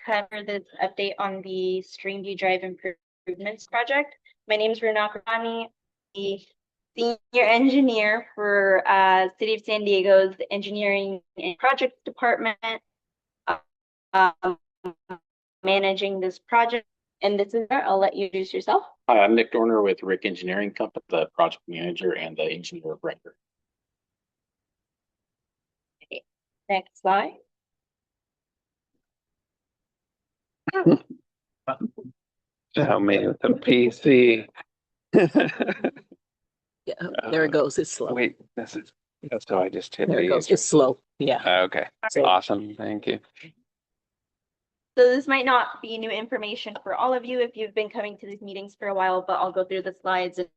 cover this update on the Streamview Drive Improvements Project. My name is Runa Krani, the Senior Engineer for City of San Diego's Engineering and Project Department, managing this project. And this is I'll let you introduce yourself. Hi, I'm Nick Dorner with Rick Engineering Company, the project manager and the engineer of record. Okay. Next slide. Show me with the PC. Yeah, there it goes. It's slow. Wait, this is, so I just hit There it the. goes. It's slow. Yeah. Okay, Right. awesome, thank you. So this might not be new information for all of you if you've been coming to these meetings for a while, but I'll go through the slides and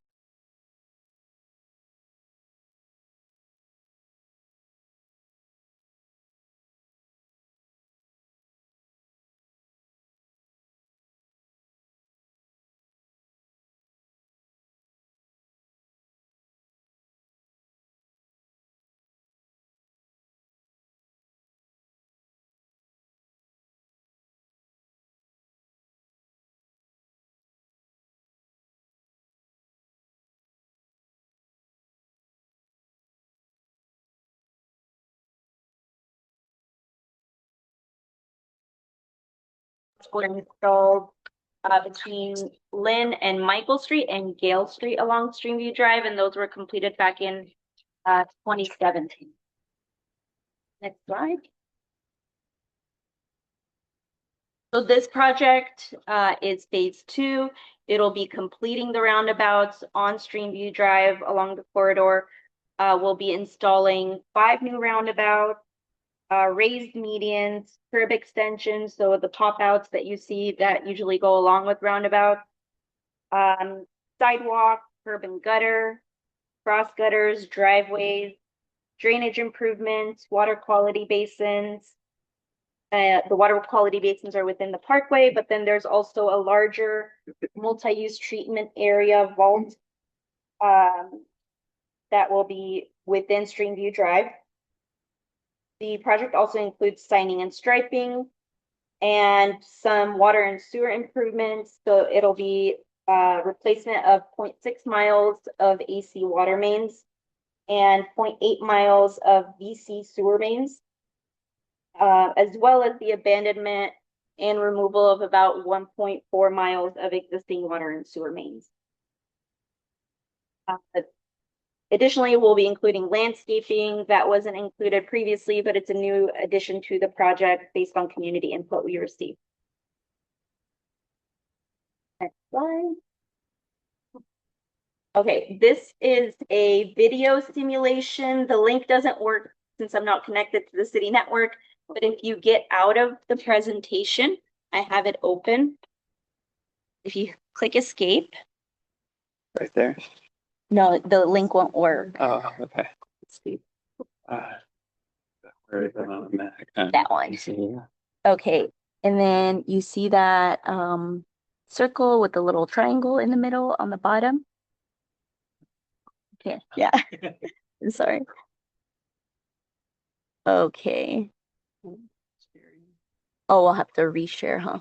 were installed between Lynn and Michael Street and Gale Street along Streamview Drive, and those were completed back in 2017. Next slide. So this project is phase 2. It'll be completing the roundabouts on Streamview Drive along the corridor. We'll be installing 5 new roundabouts, raised medians, curb extensions, so the pop outs that you see that usually go along with roundabouts, sidewalk, curb and gutter, cross gutters, driveways, drainage improvements, water quality basins. The water quality basins are within the parkway, but then there's also a larger multi-use treatment area vault that will be within Streamview Drive. The project also includes signing and striping and some water and sewer improvements. So it'll be replacement of 0.6 miles of AC water mains and 0.8 miles of VC sewer mains, as well as the abandonment and removal of about 1.4 miles of existing water and sewer mains. Additionally, we'll be including landscaping that wasn't included previously, but it's a new addition to the project based on community input we received. Next slide. Okay, this is a video simulation. The link doesn't work since I'm not connected to the city network, but if you get out of the presentation, I have it open. If you click escape. Right there. No, the link won't work. Oh, okay. Let's see. Where is it on the Mac? That one. Yeah. Okay, and then you see that circle with the little triangle in the middle on the bottom. Okay, yeah. I'm sorry. Okay. Oh, we'll have to reshare, huh?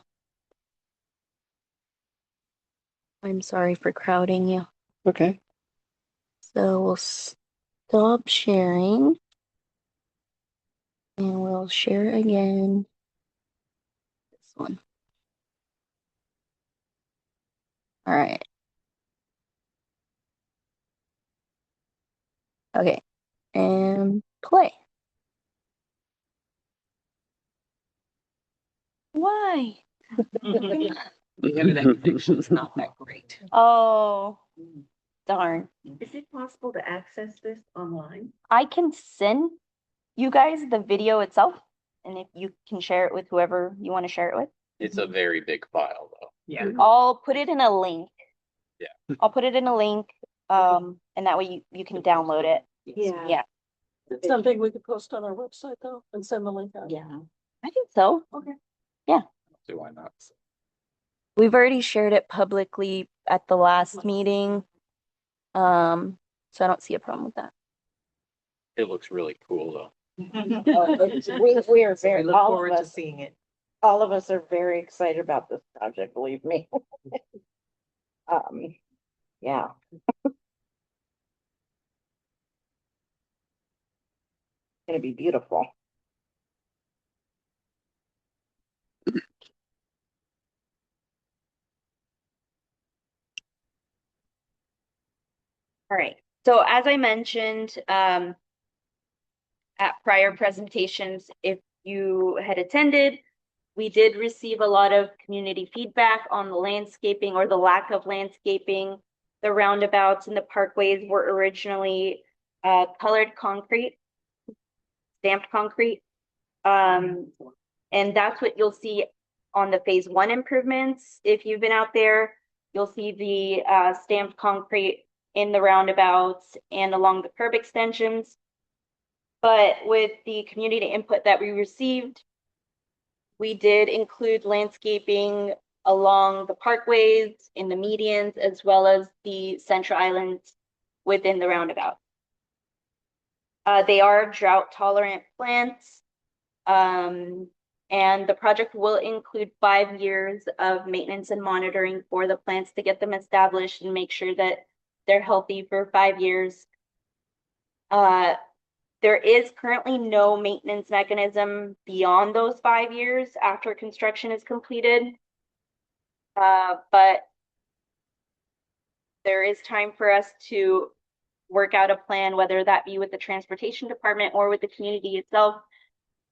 I'm sorry for crowding you. Okay. So we'll stop sharing and we'll share again. This one. All right. Okay. And play. Why? The internet connection is not that great. Oh, darn. Is it possible to access this online? I can send you guys the video itself, and if you can share it with whoever you want to share it with. It's a very big file, though. Yeah. I'll put it in a link. Yeah. I'll put it in a link, and that way you can download it. Yeah. Yeah, It's something we could post on our website though and send the link out. Yeah. I think so. Okay. Yeah. So why not? We've already shared it publicly at the last meeting. So I don't see a problem with that. It looks really cool, though. We are very, We look all forward of to us, seeing it. all of us are very excited about this project, believe me. Yeah. Gonna be beautiful. All right. So as I mentioned, at prior presentations, if you had attended, we did receive a lot of community feedback on the landscaping or the lack of landscaping. The roundabouts and the parkways were originally colored concrete, stamped concrete. And that's what you'll see on the phase 1 improvements. If you've been out there, you'll see the stamped concrete in the roundabouts and along the curb extensions. But with the community input that we received, we did include landscaping along the parkways, in the medians, as well as the central islands within the roundabout. They are drought tolerant plants. And the project will include 5 years of maintenance and monitoring for the plants to get them established and make sure that they're healthy for 5 years. There is currently no maintenance mechanism beyond those 5 years after construction is completed. But there is time for us to work out a plan, whether that be with the transportation department or with the community itself,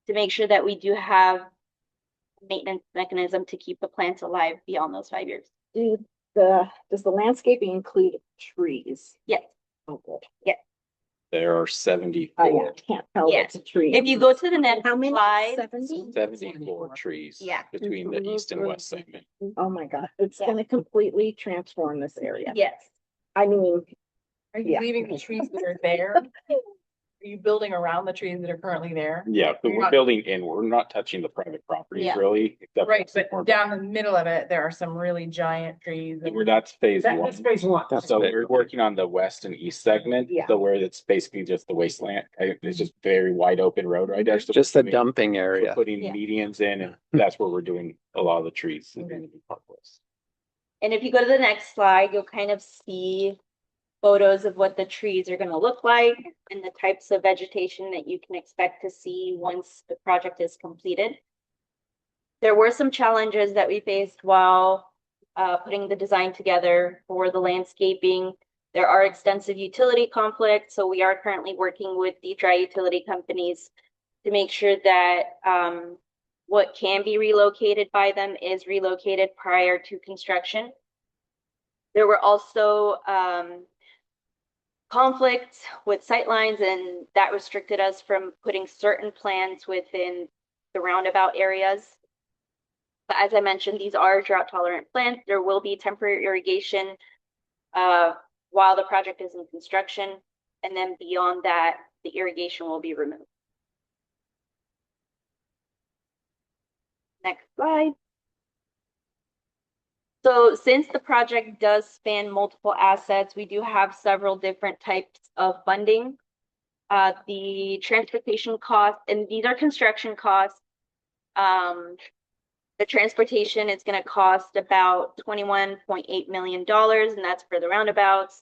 to make sure that we do have a maintenance mechanism to keep the plants alive beyond those 5 years. Does the landscaping include trees? Yes. Oh, good. Yes. There are Oh, 74, yeah, can't tell Yes. it's a tree. If you go to the next How many? slide, 70? 74 trees Yeah. between the east and west segment. Oh, my God. It's Yeah. gonna completely transform this area. yes. I mean, Are you Yeah. leaving the trees that are there? Are you building around the trees that are currently there? Yeah, but You're we're not- building in, we're not touching the private properties Yeah. really. except Right, for but down the middle of it, there are some really giant trees. and- That's phase one. That's phase one. So we're working on the west and east segment, Yeah. so where it's basically just the wasteland. It's just very wide open road right there. So Just the we're dumping we're area. putting Yeah. medians in, and that's where we're doing a lot of the trees. in Okay. Park West. And if you go to the next slide, you'll kind of see photos of what the trees are gonna look like and the types of vegetation that you can expect to see once the project is completed. There were some challenges that we faced while putting the design together for the landscaping. There are extensive utility conflicts, so we are currently working with the dry utility companies to make sure that what can be relocated by them is relocated prior to construction. There were also conflicts with sightlines, and that restricted us from putting certain plants within the roundabout areas. But as I mentioned, these are drought tolerant plants. There will be temporary irrigation while the project is in construction. And then beyond that, the irrigation will be removed. Next slide. So since the project does span multiple assets, we do have several different types of funding. The transportation costs, and these are construction costs. The transportation is going to cost about $21.8 million, and that's for the roundabouts,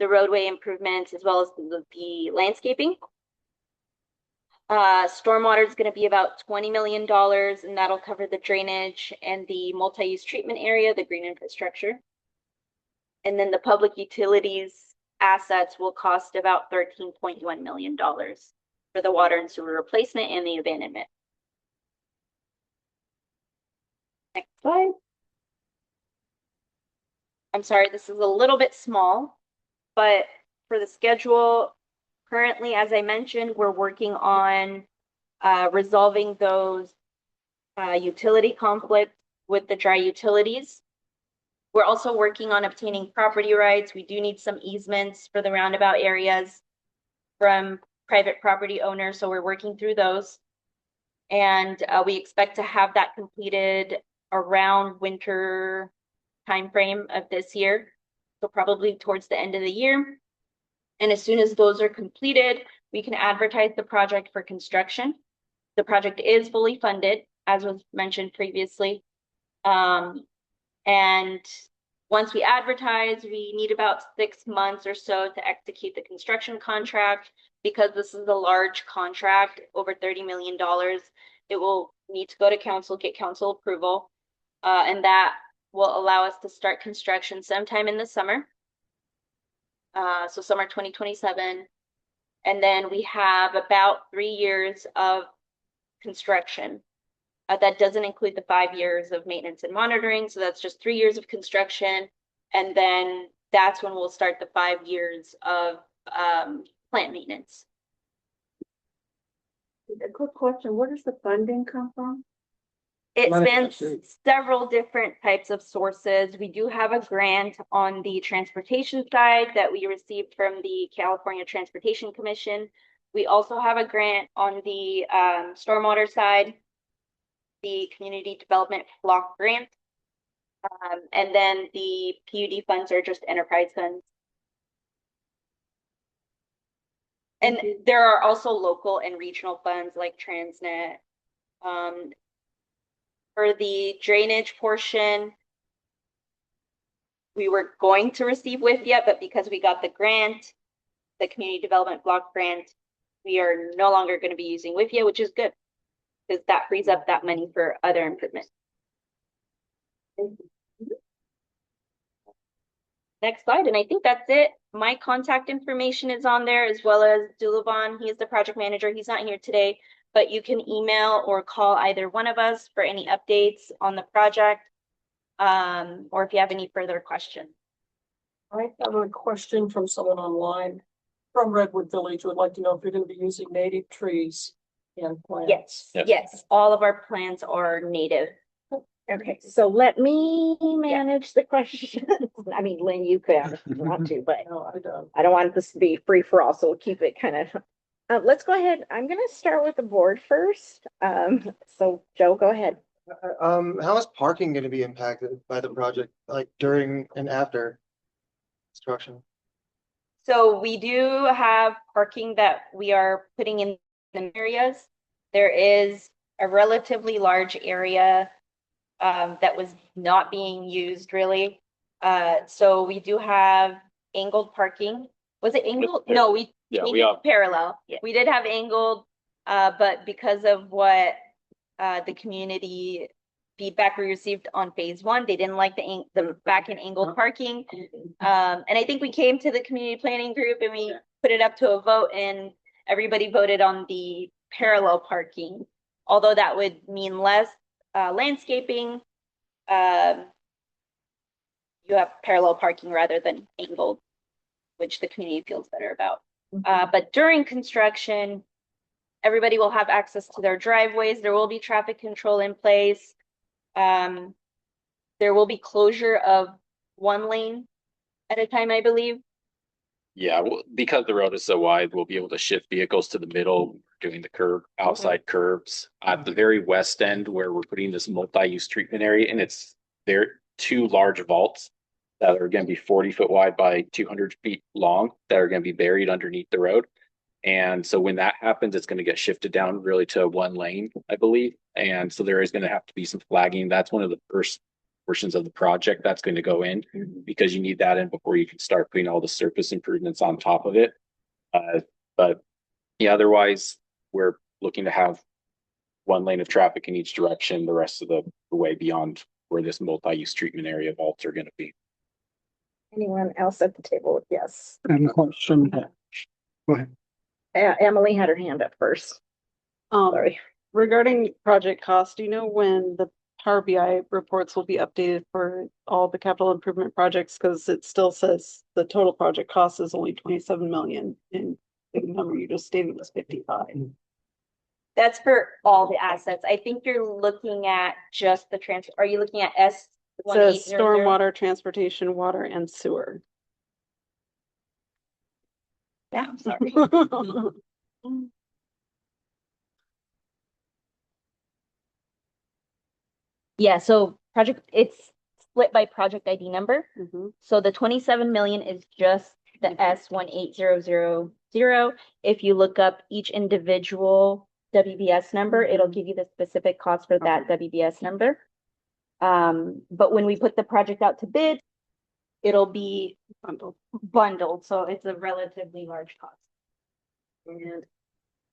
the roadway improvements, as well as the landscaping. Stormwater is going to be about $20 million, and that'll cover the drainage and the multi-use treatment area, the green infrastructure. And then the public utilities assets will cost about $13.1 million for the water and sewer replacement and the abandonment. Next slide. I'm sorry, this is a little bit small, but for the schedule, currently, as I mentioned, we're working on resolving those utility conflicts with the dry utilities. We're also working on obtaining property rights. We do need some easements for the roundabout areas from private property owners, so we're working through those. And we expect to have that completed around winter timeframe of this year, so probably towards the end of the year. And as soon as those are completed, we can advertise the project for construction. The project is fully funded, as was mentioned previously. And once we advertise, we need about 6 months or so to execute the construction contract. Because this is a large contract, over $30 million, it will need to go to council, get council approval. And that will allow us to start construction sometime in the summer. So summer 2027. And then we have about 3 years of construction. That doesn't include the 5 years of maintenance and monitoring. So that's just 3 years of construction. And then that's when we'll start the 5 years of plant maintenance. A quick question, where does the funding come from? It Lot of spans questions. several different types of sources. We do have a grant on the transportation side that we received from the California Transportation Commission. We also have a grant on the stormwater side, the Community Development Block Grant. And then the PUD funds are just enterprise funds. And there are also local and regional funds like Transnet. For the drainage portion, we were going to receive WIFIA, but because we got the grant, the Community Development Block Grant, we are no longer going to be using WIFIA, which is good because that frees up that money for other improvements. next slide, and I think that's it. My contact information is on there as well as Dulavan. He is the project manager. He's not here today, but you can email or call either one of us for any updates on the project, or if you have any further questions. I have a question from someone online from Redwood Village who would like to know if you're going to be using native trees and plants. Yes, all of our plants are native. Okay, so let me manage the question. I mean, Lynn, you could if you want to, but No, I don't. I don't want this to be free for all, so we'll keep it kind of. Let's go ahead. I'm gonna start with the board first. So Joe, go ahead. How is parking going to be impacted by the project, like during and after construction? So we do have parking that we are putting in the areas. There is a relatively large area that was not being used really. So we do have angled parking. Was it angled? No, we changed it to parallel. We did have angled, but because of what the community feedback we received on phase one, they didn't like the back and angled parking. And I think we came to the community planning group and we put it up to a vote, and everybody voted on the parallel parking. Although that would mean less landscaping, you have parallel parking rather than angled, which the community feels better about. But during construction, everybody will have access to their driveways. There will be traffic control in place. There will be closure of one lane at a time, I believe. Yeah, well, because the road is so wide, we'll be able to shift vehicles to the middle, doing the outside curbs. At the very west end where we're putting this multi-use treatment area, and there are two large vaults that are going to be 40-foot wide by 200 feet long that are going to be buried underneath the road. And so when that happens, it's going to get shifted down really to one lane, I believe. And so there is going to have to be some flagging. That's one of the first portions of the project that's going to go in, because you need that in before you can start putting all the surface improvements on top of it. But yeah, otherwise we're looking to have one lane of traffic in each direction the rest of the way beyond where this multi-use treatment area vaults are going to be. Anyone else at the table? Yes. And the question. Go ahead. Emily had her hand up first. Sorry. Regarding project cost, do you know when the Power BI reports will be updated for all the capital improvement projects? Because it still says the total project cost is only 27 million, and the number you just stated was 55. That's for all the assets. I think you're looking at just the transfer. Are you looking at S? It says stormwater, transportation, water, and sewer. Yeah, I'm sorry. Yeah, so it's split by project ID number. So the 27 million is just the S18000. If you look up each individual WBS number, it'll give you the specific cost for that WBS number. But when we put the project out to bid, it'll be bundled. So it's a relatively large cost. And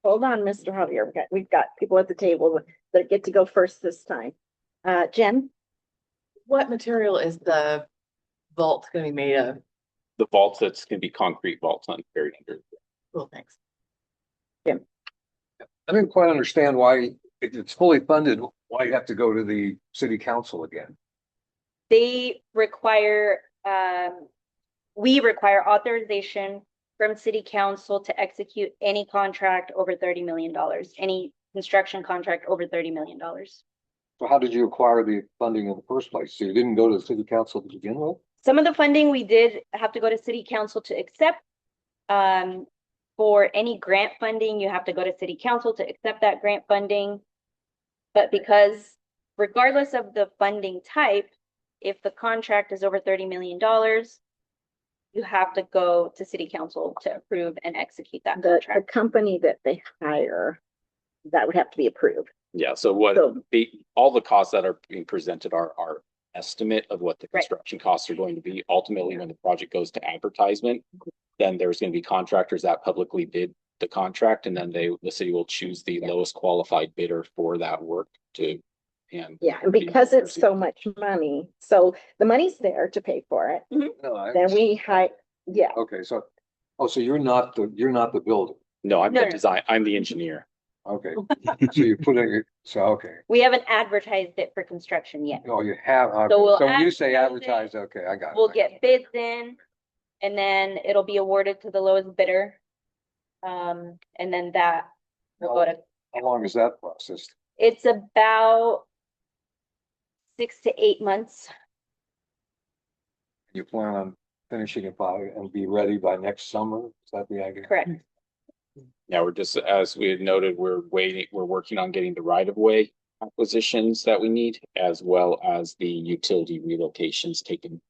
hold on, Mr. Javier. We've got people at the table that get to go first this time. Jen? What material is the vault going to be made of? The vaults, that's going to be concrete vaults on buried under. Cool, thanks. Jim? I didn't quite understand why, if it's fully funded, why you have to go to the city council again. They require, we require authorization from city council to execute any contract over $30 million, any construction contract over $30 million. So how did you acquire the funding in the first place? So you didn't go to the city council to begin with? Some of the funding we did have to go to city council to accept. For any grant funding, you have to go to city council to accept that grant funding. But because regardless of the funding type, if the contract is over $30 million, you have to go to city council to approve and execute that contract. The company that they hire, that would have to be approved. Yeah, so all the costs that are being presented are our estimate of what the construction costs are going to be. Ultimately, when the project goes to advertisement, then there's going to be contractors that publicly bid the contract, and then the city will choose the lowest qualified bidder for that work to And Yeah, and because it's so much money, so the money's there to pay for it. No, Then we hire, yeah, Okay, so, oh, so you're not the builder. no, I'm No, the no. design, I'm the engineer. Okay, so you put in, so, okay. We haven't advertised it for construction yet. Oh, you have, okay. So we'll So when you say advertise advertise, okay, I got it. We'll get bids in and then it'll be awarded to the lowest bidder. And then that will go to, How long is that process? it's about 6 to 8 months. You plan on finishing it by and be ready by next summer? Is that the idea? Correct. Yeah, we're just, as we had noted, we're working on getting the right of way acquisitions that we need, as well as the utility relocations taken,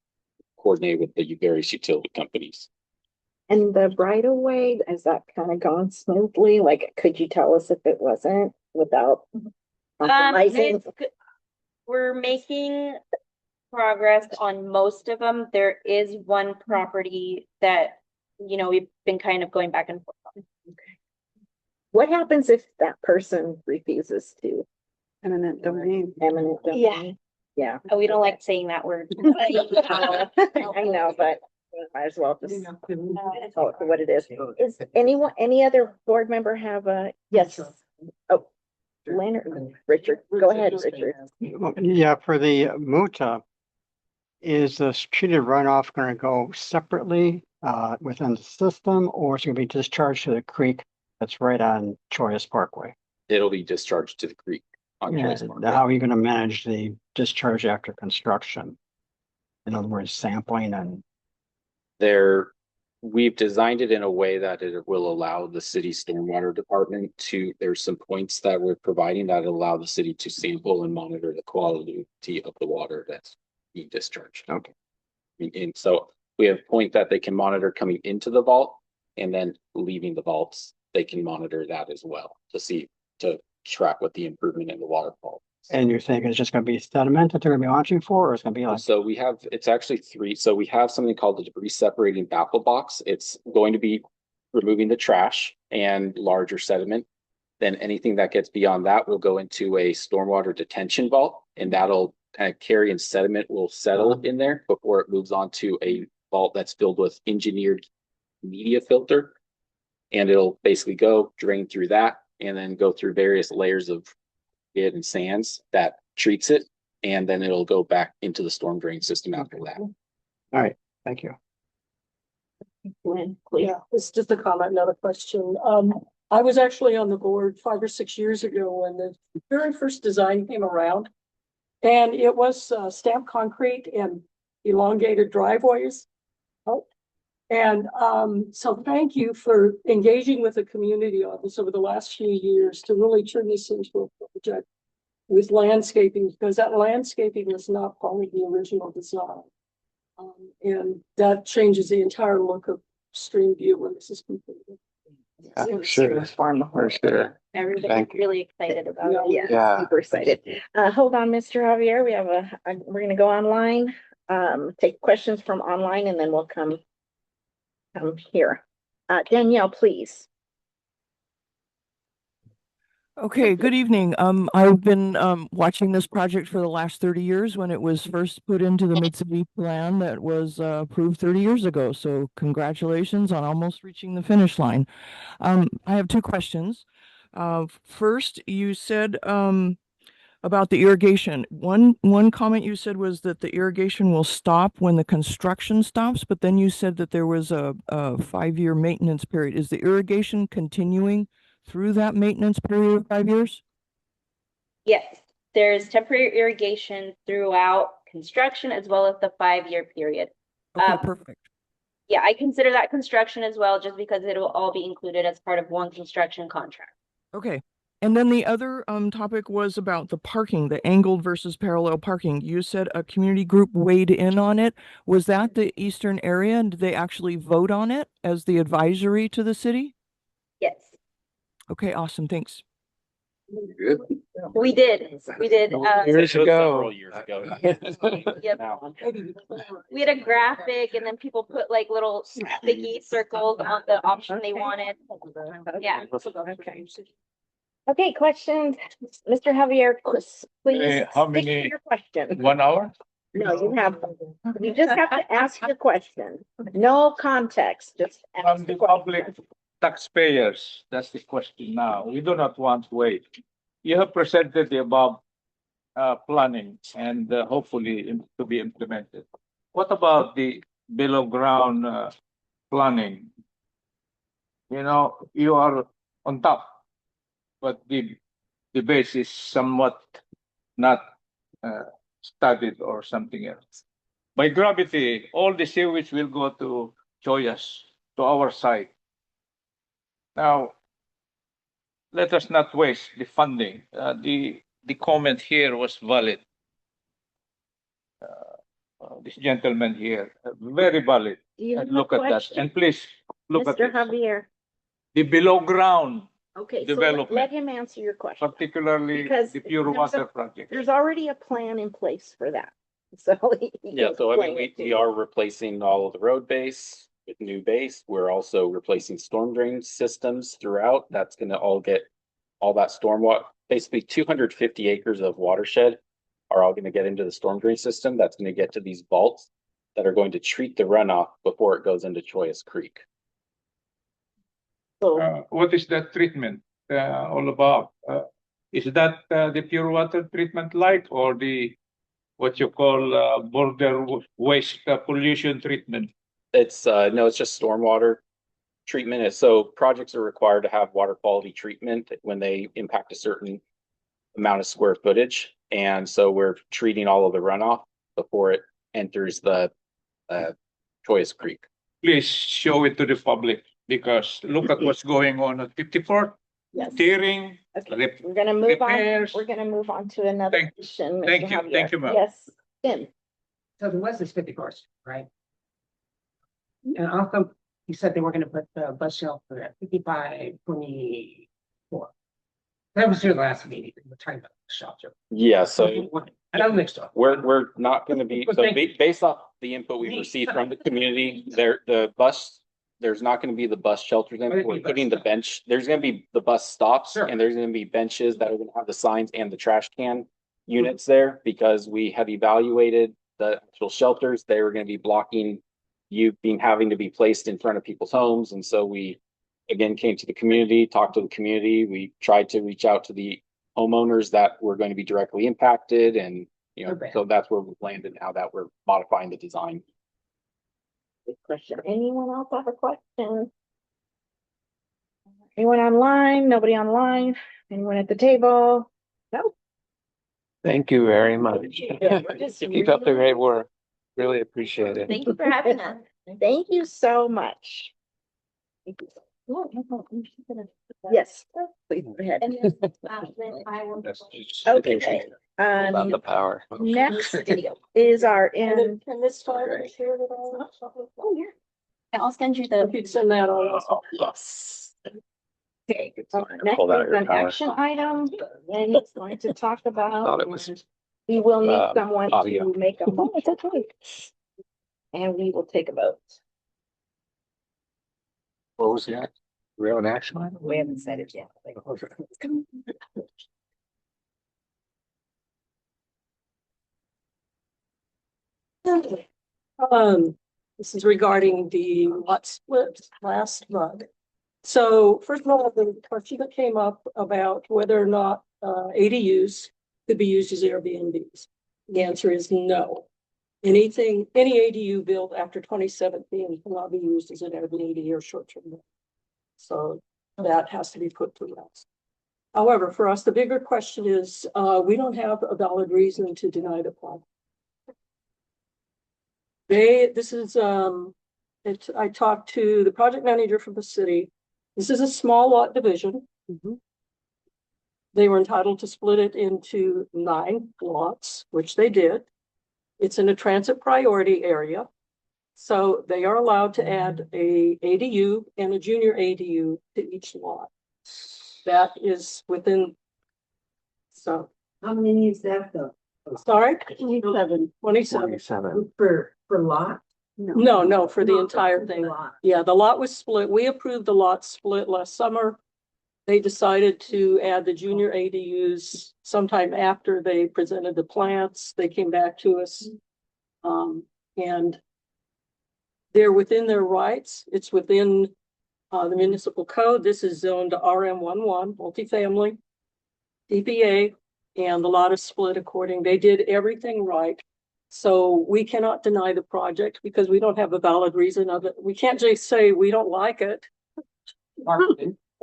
coordinate with the various utility companies. and the right of way, has that kind of gone smoothly? Like, could you tell us if it wasn't without compromising? We're making progress on most of them. There is one property that, we've been kind of going back and forth on. What happens if that person refuses to? Eminent domain. Eminent domain? Yeah. Oh, we don't like saying that word. I know, but might as well just call it for what it is. Is any other board member have a, yes? Oh, Leonard, Richard, go ahead, Richard. Yeah, for the MUTA, is the treated runoff going to go separately within the system, or is it going to be discharged to the creek that's right on Choias Parkway? It'll be discharged to the creek on Yeah, Choice Parkway. how are you going to manage the discharge after construction? In other words, sampling and We've designed it in a way that it will allow the city stormwater department to, there's some points that we're providing that allow the city to sample and monitor the quality of the water that's being discharged. Okay. And so we have a point that they can monitor coming into the vault, and then leaving the vaults, they can monitor that as well to track what the improvement in the waterfall. And you're thinking it's just going to be sediment that they're going to be watching for, or it's going to be like? So it's actually three. So we have something called the debris separating baffle box. It's going to be removing the trash and larger sediment. Then anything that gets beyond that will go into a stormwater detention vault, and that'll kind of carry, and sediment will settle in there before it moves on to a vault that's filled with engineered media filter. And it'll basically go drain through that and then go through various layers of and sands that treats it, and then it'll go back into the storm drain system after that. All right, thank you. Yeah, it's just a comment, not a question. I was actually on the board 5 or 6 years ago when the very first design came around. And it was stamped concrete and elongated driveways. Oh, and so thank you for engaging with the community on this over the last few years to really turn this into a project with landscaping, because that landscaping was not part of the original design. And that changes the entire look of Streamview when this is completed. Yeah, sure. For sure. Everybody's really excited about it. Yeah, super excited. Hold on, Mr. Javier, we have we're gonna go online, take questions from online, and then we'll come here. Danielle, please. Okay, good evening. I've been watching this project for the last 30 years when it was first put into the Mid-City plan that was approved 30 years ago. So congratulations on almost reaching the finish line. I have two questions. First, you said about the irrigation. One comment you said was that the irrigation will stop when the construction stops, but then you said that there was a 5-year maintenance period. Is the irrigation continuing through that maintenance period of 5 years? Yes, there's temporary irrigation throughout construction as well as the 5-year period. Okay, perfect. Yeah, I consider that construction as well, just because it will all be included as part of one construction contract. Okay. And then the other topic was about the parking, the angled versus parallel parking. You said a community group weighed in on it. Was that the Eastern area, and did they actually vote on it as the advisory to the city? Yes. Okay, awesome. Thanks. Good. We did. Years ago. Yep. We had a graphic, and then people put like little sticky circles on the option they wanted. Yeah. Okay. Okay, questions? Mr. Javier, please how stick to many- your question. 1 hour? No, you just have to ask your question. No context, just From ask the the question. public taxpayers, that's the question now. We do not want to wait. You have presented the above planning and hopefully to be implemented. What about the below ground planning? You know, you are on top, but the base is somewhat not studied or something else. By gravity, all the sewage will go to Choyas, to our side. Now, let us not waste the funding. The comment here was valid. This gentleman here, very valid. Do you have And a look at that. question? And please look at Mr. this. Javier, The below ground okay, so development, let him answer your question. particularly Because the pure there's a- water project. There's already a plan in place for that. So. he Yeah, can so I explain mean, it to we you. are replacing all of the road base with new base. We're also replacing storm drain systems throughout. That's gonna all get all that storm water, basically 250 acres of watershed are all gonna get into the storm drain system. That's gonna get to these vaults that are going to treat the runoff before it goes into Choyas Creek. What is that treatment all about? Is that the pure water treatment like or the what you call border waste pollution treatment? It's no, it's just stormwater treatment. So projects are required to have water quality treatment when they impact a certain amount of square footage. And so we're treating all of the runoff before it enters the Choyas Creek. Please show it to the public because look at what's going on at 54th. Yes. Tearing. Okay, we're gonna move on. repairs. We're gonna move on to another question. thank Mr. you, Javier. thank you, ma'am. Yes, Tim. So the west is 54th, right? And also, you said they were gonna put the bus shelter at 5524. That was your last meeting, we were talking about the shelter. Yeah, so I know mixed up. we're not gonna be, Well, so thank you. based off the input we've received from the community, there's not gonna be the bus shelters in. Why didn't We're you putting bus the bench, there's gonna be the bus stops Sure. and there's gonna be benches that are gonna have the signs and the trash can units there because we have evaluated the actual shelters. They were gonna be blocking you having to be placed in front of people's homes. And so we again came to the community, talked to the community. We tried to reach out to the homeowners that were going to be directly impacted and Okay. so that's where we've landed now that we're modifying the design. Good question. Anyone else have a question? Anyone online? Nobody online? Anyone at the table? No? Thank you very much. Yeah, we're just Keep up the great work. Really appreciate it. Thank you for having us. Thank you so much. Thank you. Yes, please go ahead. Okay. About the power. Next is our And this file share it all? Oh, yeah. I'll send you the. If you'd send that all. Yes. Okay. Next Pull that is an power. action item, and it's going to talk about. Thought it was We will need someone audio. to make a motion. And we will take a vote. What was that? We have an action item? We haven't said it yet. This is regarding the lot split last month. So first of all, the question that came up about whether or not ADUs could be used as Airbnbs. The answer is no. Any ADU built after 2017 cannot be used as an Airbnb or short-term rental. So that has to be put to rest. However, for us, the bigger question is, we don't have a valid reason to deny the project. I talked to the project manager from the city. This is a small lot division. They were entitled to split it into 9 lots, which they did. It's in a transit priority area. So they are allowed to add a ADU and a junior ADU to each lot. That is within. So. How many is that though? Sorry? 27. 27. For lot? No, for the entire thing. Lot. Yeah, the lot was split. We approved the lot split last summer. they decided to add the junior ADUs sometime after they presented the plans. They came back to us. And they're within their rights. It's within the municipal code. This is zoned RM11, multifamily, DPA, and the lot is split according. They did everything right. So we cannot deny the project because we don't have a valid reason of it. We can't just say we don't like it.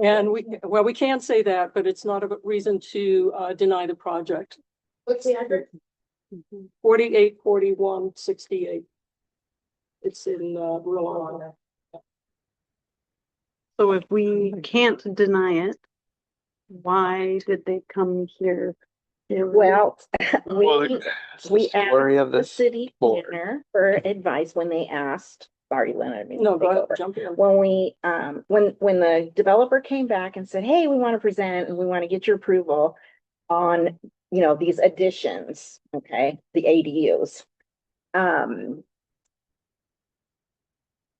And we can say that, but it's not a reason to deny the project. What's the address? 484168. It's in rural. So if we can't deny it, why did they come here? Well, Well, we it's the story of asked the this city board. planner for advice when they asked. Sorry, Lynn, I didn't mean to No, take go ahead, over. jump in. When we, when the developer came back and said, hey, we want to present and we want to get your approval on, you know, these additions, okay, the ADUs.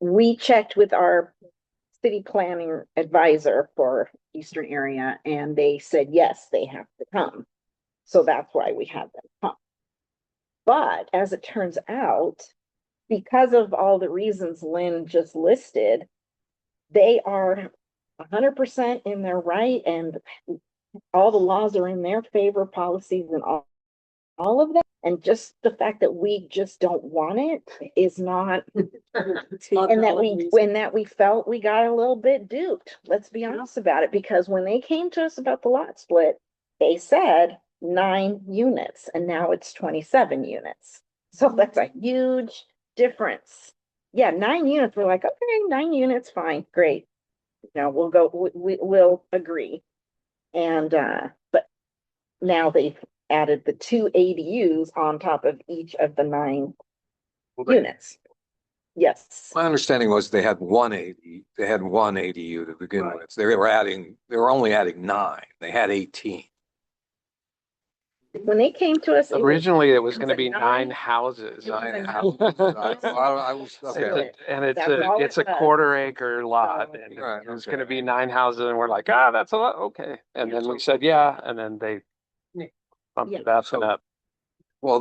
We checked with our city planning advisor for Eastern area and they said, yes, they have to come. So that's why we had them come. But as it turns out, because of all the reasons Lynn just listed, they are 100% in their right and all the laws are in their favor, policies and all of that. And just the fact that we just don't want it is not, and that we felt we got a little bit duped. Let's be honest about it, because when they came to us about the lot split, they said 9 units and now it's 27 units. So that's a huge difference. Yeah, 9 units. We're like, okay, 9 units, fine, great. You know, we'll go, we'll agree. And but now they've added the 2 ADUs on top of each of the 9 units. Yes. My understanding was they had one ADU to begin with. They were only adding 9. They had 18. When they came to us, Originally, it was going to be 9 9 houses. 9 houses. I was, okay. And it's That's all it's a it was. quarter-acre lot, and it was going to be 9 houses, and we're like, that's a lot, okay. And then we said, yeah, and then they bumped it up and up. Well,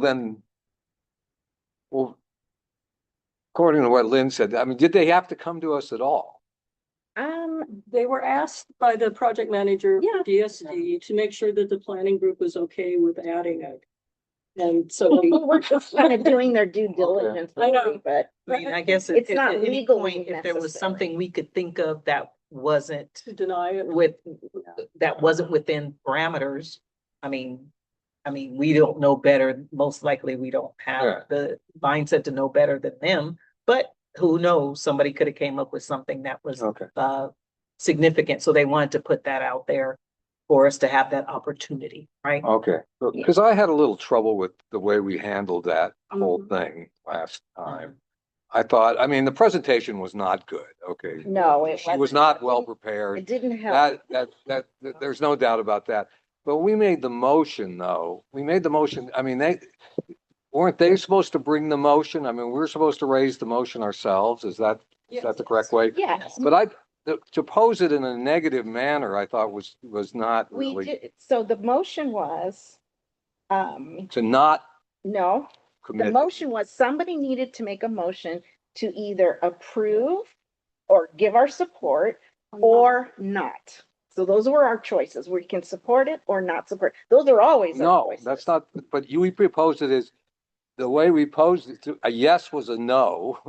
according to what Lynn said, I mean, did they have to come to us at all? They were asked by the project manager, DSD, to make sure that the planning group was okay with adding it. And so we're just kind of doing their due diligence. I know. But I mean, I guess it's if not at any legally point, if there was necessary. something we could think of that wasn't to deny it that wasn't within parameters, I mean, we don't know better. Most likely we don't have the mindset to know better than them, but who knows? Somebody could have came up with something that was significant. So they wanted to put that out there for us to have that opportunity, right? Okay, because I had a little trouble with the way we handled that whole thing last time. I thought, I mean, the presentation was not good. Okay. No, She was not well prepared. It didn't help. That there's no doubt about that. But we made the motion, though. We made the motion. I mean, weren't they supposed to bring the motion? I mean, we're supposed to raise the motion ourselves. Is that the correct way? Yes. But to pose it in a negative manner, I thought was not really. We did. So the motion was, to not. No. Commit. The motion was somebody needed to make a motion to either approve or give our support or not. So those were our choices. We can support it or not support. Those are always our choices. That's not. But we proposed it as the way we posed it. A yes was a no.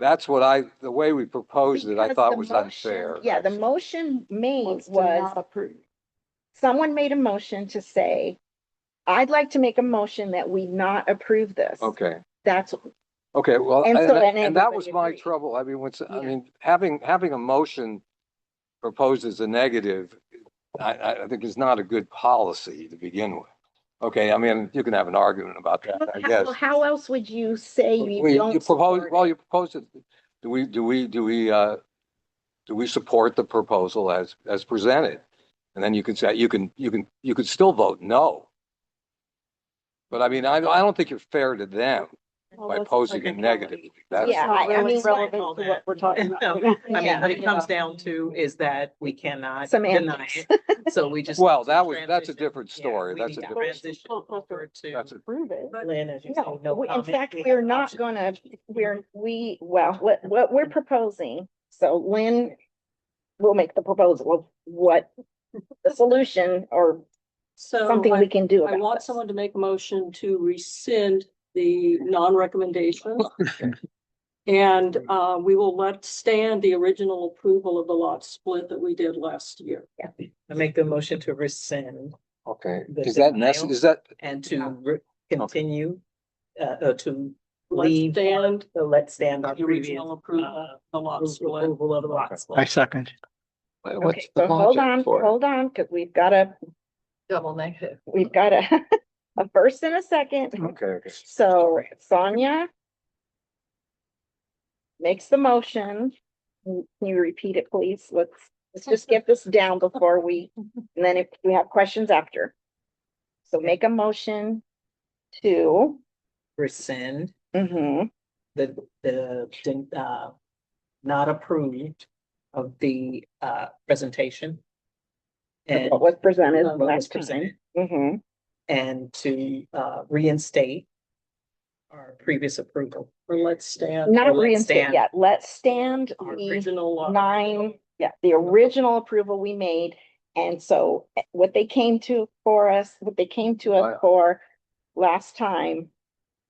That's what the way we proposed it, I thought was unfair. Yeah, the motion made was someone made a motion to say, I'd like to make a motion that we not approve this. Okay. That's okay. Well, and that was my trouble. I mean, I mean, having a motion proposed as a negative, I think is not a good policy to begin with. Okay, I mean, you can have an argument about that, I guess. How else would you say you don't propose? Well, you propose it. Do we support the proposal as presented? And then you can say you could still vote no. But I mean, I don't think you're fair to them by posing it negatively. That's Yeah, I mean, relevant to what we're talking about. No, right now. I mean, Yeah. what it comes down to is that we cannot deny Semantics. it. So we just. Well, need to that's a transition. different story. Yeah, we That's a need to different. transition over to That's a, Prove it. Lynn, as you say, No, no in comment. fact, We we're have not options. gonna, well, what we're proposing, so Lynn will make the proposal of what the solution or So something we can do I about want this. someone to make a motion to rescind the non-recommendation. And we will let stand the original approval of the lot split that we did last year. I make the motion to rescind okay. The Is that denial. necessary? Is that, and to continue, to Let leave, stand let's stand our the previous. original approval, the lot split. Approval of the lot I split. second. Okay, so hold on, because we've got Double negative. a first and a second. okay. So Sonia makes the motion. Can you repeat it, please? Let's just get this down before and then if we have questions after. So make a motion to, Rescind mhm, the not approved of the presentation. And what was presented what was last time. presented, Mhm. and to reinstate our previous approval. Or let's stand. Not let's reinstate stand. yet. Let's stand The the original lot. the original approval we made. And so what they came to us for last time,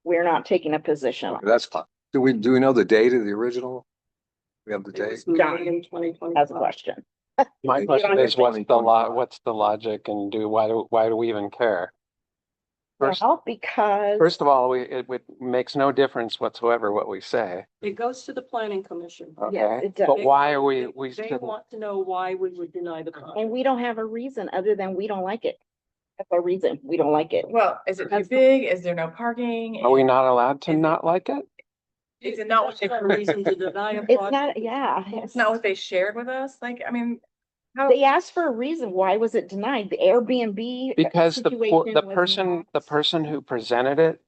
we're not taking a position. on. That's fine. Do we know the date of the original? We have the It date? was May in 2020. As a question. My Get question on your is, what's the logic and why do we even care? First, Well, because. first of all, it makes no difference whatsoever what we say. It goes to the planning commission. Yes, Okay, it does. but why are we They shouldn't- want to know why we would deny the project. And we don't have a reason other than we don't like it. That's our reason. We don't like it. Well, is it too big? Is there no parking? are we not allowed to not like it? Is it not what That's not a reason to deny a It's project. not, yeah. It's not what they shared with us? Like, I mean, how? They asked for a reason. Why was it denied? The Airbnb. Because situation the was person not- who presented it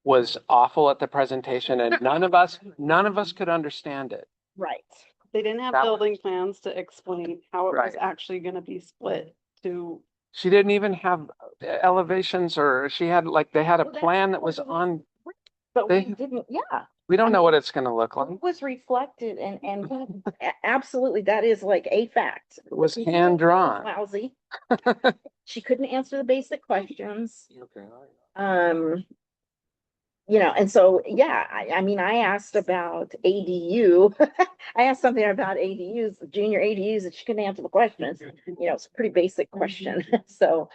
was awful at the presentation and none of us could understand it. Right. They didn't have That was- building plans to explain how it was Right. actually gonna be split to. She didn't even have elevations or they had a Well, that's plan that part was of it. on, But They- we didn't, yeah. we don't I know mean, what it's gonna look like. It was reflected and absolutely, that is like a fact. It was The hand drawn. Lousy. She couldn't answer the basic questions. Okay. And so, yeah, I mean, I asked about ADU. I asked something about ADUs, junior ADUs, and she couldn't answer the questions. It's a pretty basic question. So,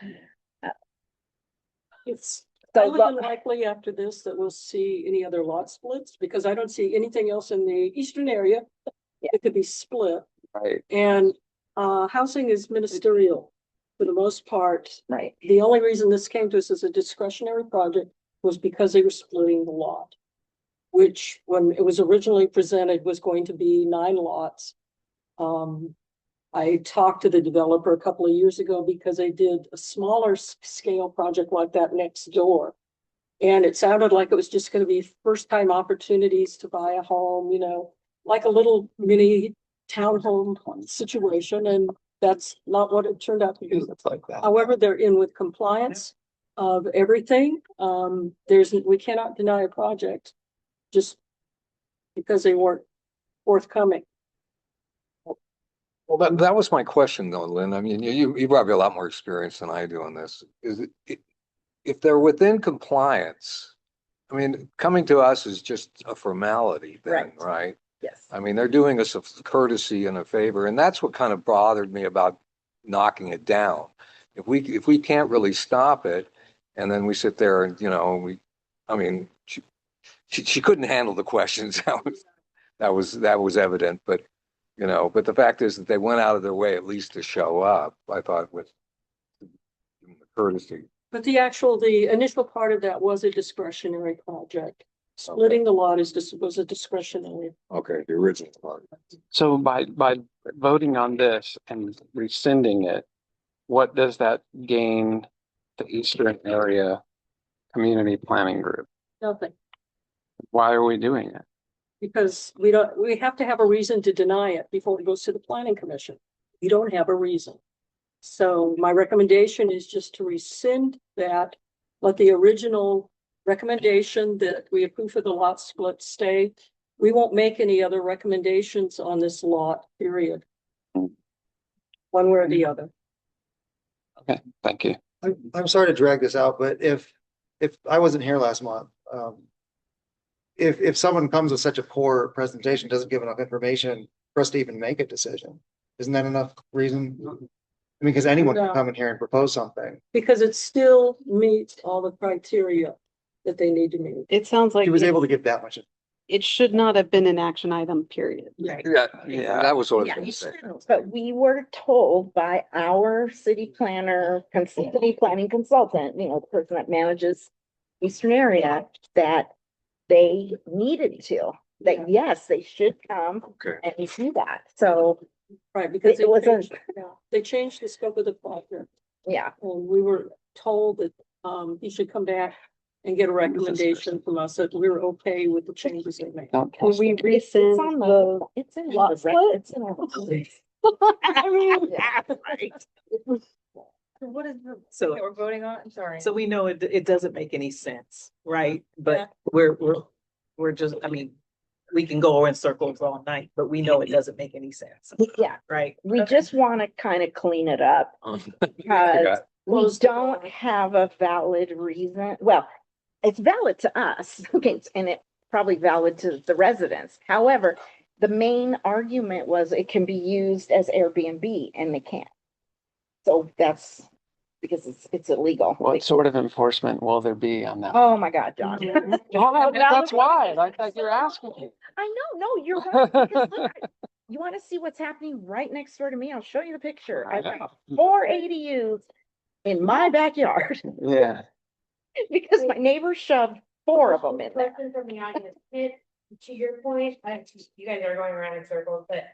It's So, highly unlikely after this that we'll see any other lot splits because I don't see anything else in the eastern area that could be split. Right. And housing is ministerial for the most part. right. The only reason this came to us as a discretionary project was because they were splitting the lot, which when it was originally presented was going to be 9 lots. I talked to the developer a couple of years ago because they did a smaller scale project like that next door. And it sounded like it was just going to be first time opportunities to buy a home, like a little mini townhome situation. And that's not what it turned out to be. It's like that. However, they're in with compliance of everything. We cannot deny a project just because they weren't forthcoming. Well, that was my question though, Lynn. I mean, you probably have a lot more experience than I do on this. If they're within compliance, I mean, coming to us is just a formality then, right? Yes. I mean, they're doing us a courtesy and a favor, and that's what kind of bothered me about knocking it down. If we can't really stop it, and then we sit there and she couldn't handle the questions. That was evident, but the fact is that they went out of their way at least to show up. I thought with courtesy. But the initial part of that was a discretionary project. Splitting the lot was a discretionary. Okay, the original part. So by voting on this and rescinding it, what does that gain the Eastern Area Community Planning Group? Nothing. Why are we doing it? Because we have to have a reason to deny it before it goes to the planning commission. We don't have a reason. So my recommendation is just to rescind that, let the original recommendation that we approve for the lot split stay. We won't make any other recommendations on this lot, period. One way or the other. Okay, thank you. I'm sorry to drag this out, but if I wasn't here last month, if someone comes with such a poor presentation, doesn't give enough information for us to even make a decision, isn't that enough reason? I mean, because anyone can No. come in here and propose something. Because it still meets all the criteria that they need to meet. It sounds like He was able to give that much. it should not have been an action item, period. Right. Yeah, that was what I was gonna say. But we were told by our city planner, city planning consultant, you know, the person that manages Eastern area, that they needed to, that yes, they should come Okay. and do that. So, Right, because it wasn't, they changed the scope of the project. yeah. And we were told that he should come back and get a recommendation from us that we were okay with the changes they made. Can we rescind on the It's in lot the split? It's in our. I mean, Yeah, right. What is the, So- that we're voting on? I'm sorry. So we know it doesn't make any sense, right? But we're just, I mean, we can go in circles all night, but we know it doesn't make any sense, Yeah, right? we just want to kind of clean it up because we don't have a valid reason. Well, it's valid to us, okay, and it's probably valid to the residents. However, the main argument was it can be used as Airbnb and they can't. So that's because it's illegal. What sort of enforcement will there be on that? Oh, my God, John. That's why, like you're asking me. I know, no, you're right. Because look, you want to see what's happening right next door to me? I'll show you the picture. I've got 4 ADUs in my backyard Yeah. because my neighbor shoved 4 of them in there. Question from the audience. To your point, you guys are going around in circles, but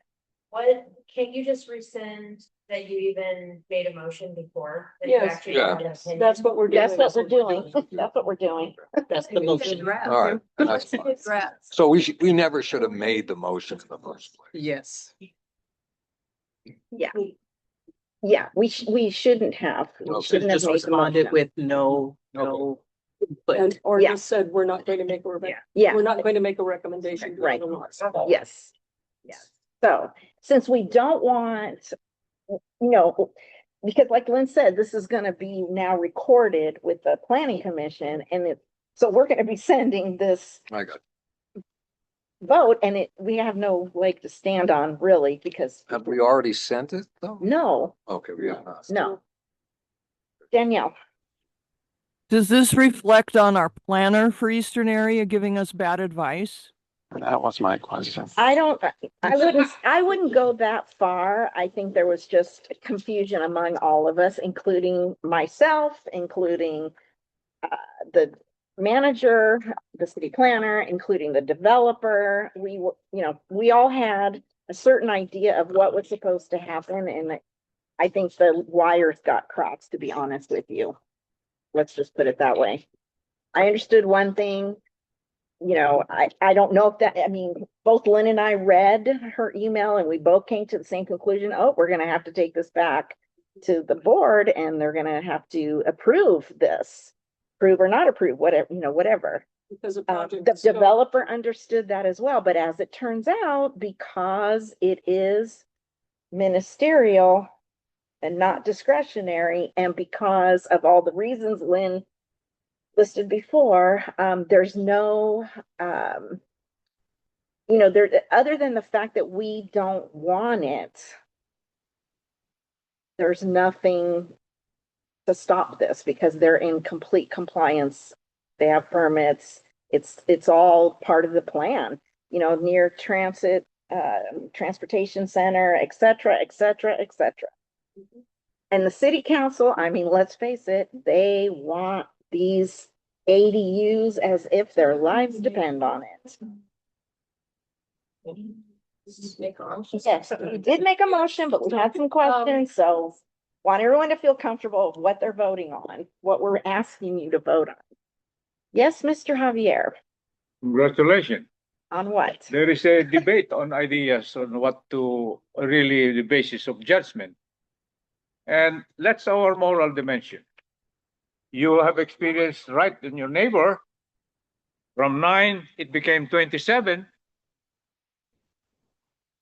can you just rescind that you even made a motion before? That you Yes. actually Yeah. had an opinion? That's what we're doing. That's what we're doing. That's what we're doing. That's the motion. All right, that's fine. So we never should have made the motion in the first place. Yes. Yeah. Yeah, we shouldn't have. We Okay. shouldn't have Just made the responded motion. with no input. And, or Yeah. just said, we're not going to make Yeah. we're not going to make a recommendation. Right. Otherwise. Yes. Yes. So since we don't want, you know, because like Lynn said, this is gonna be now recorded with the planning commission and so we're gonna be sending this I got it. vote and we have no leg to stand on really because. Have we already sent it though? No, Okay, we have not. no. Danielle, Does this reflect on our planner for Eastern area giving us bad advice? That was my question. I wouldn't go that far. I think there was just confusion among all of us, including myself, including the manager, the city planner, including the developer. We all had a certain idea of what was supposed to happen, and I think the wires got crossed, to be honest with you. Let's just put it that way. I understood one thing. You know, I don't know if that, I mean, both Lynn and I read her email and we both came to the same conclusion. Oh, we're going to have to take this back to the board and they're going to have to approve this, approve or not approve, whatever, whatever. Because the developer understood that as well. But as it turns out, because it is ministerial and not discretionary, and because of all the reasons Lynn listed before, there's no, there, other than the fact that we don't want it, there's nothing to stop this because they're in complete compliance. They have permits. It's all part of the plan, near transit, transportation center, et cetera, et cetera, et cetera. And the city council, I mean, let's face it, they want these ADUs as if their lives depend on it. Yes, we did make a motion, but we had some questions, so want everyone to feel comfortable with what they're voting on, what we're asking you to vote on. Yes, Mr. Javier. Congratulations. On what? There is a debate on ideas on what to really the basis of judgment. And that's our moral dimension. You have experienced right in your neighbor. From 9, it became 27.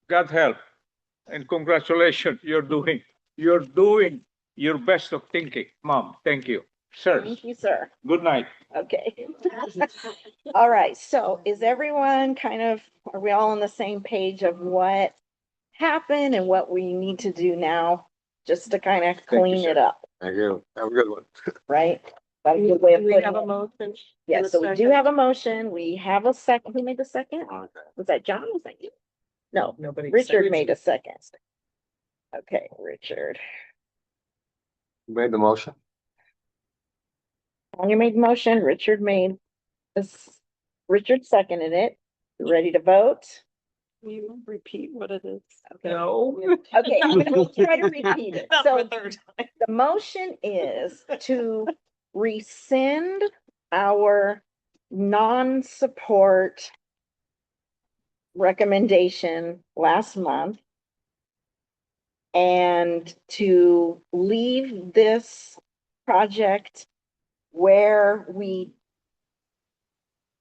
God help. And congratulations, you're doing your best of thinking. Mom, thank you. Sir, Thank you, sir. good night. Okay. All right, so is everyone are we all on the same page of what happened and what we need to do now? Just to kind of clean it up, Thank you. Have a good one. right? That's a good way of We putting have a it. motion. Yes, so we do have a motion. We have a second. Who made the second? Was that John? Was that you? No, Nobody. Richard made a second. Okay, Richard. You made the motion? Tanya made the motion. Richard made this. Richard seconded it. You ready to vote? Will you repeat what it is? No. Okay, I'm gonna try to repeat it. Not So for a third time. the motion is to rescind our non-support recommendation last month and to leave this project where we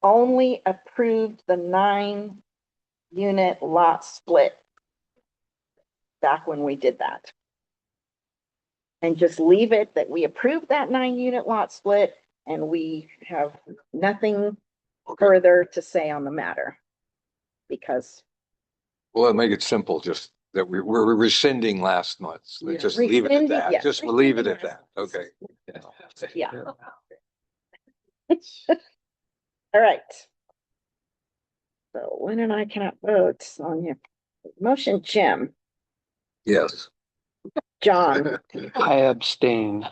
only approved the 9-unit lot split back when we did that. And just leave it that we approved that 9-unit lot split and we have nothing further to say on the matter. Because Well, make it simple, just that we're rescinding last month's. Yeah. Just leave it at Rescinding, that. yes, Just leave it at rescinding that. Okay. yeah. All right. So Lynn and I cannot vote on your motion. Jim, Yes. John, I abstain.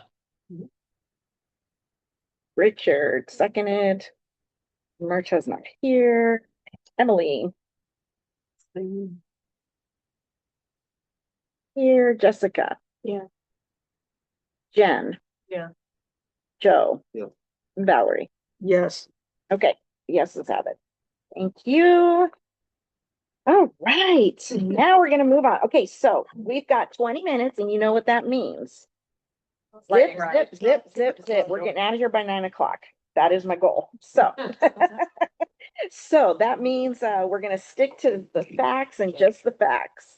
Richard, seconded. Marta's not here. Emily. Here, Jessica. Yeah. Jen. Yeah. Joe. Yeah. Valerie. Yes. Okay, yes, let's have it. Thank you. All right, now we're gonna move on. Okay, so we've got 20 minutes and you know what that means. Zip, zip, zip, zip, zip. We're getting out of here by 9 o'clock. That is my goal. So, so that means we're gonna stick to the facts and just the facts.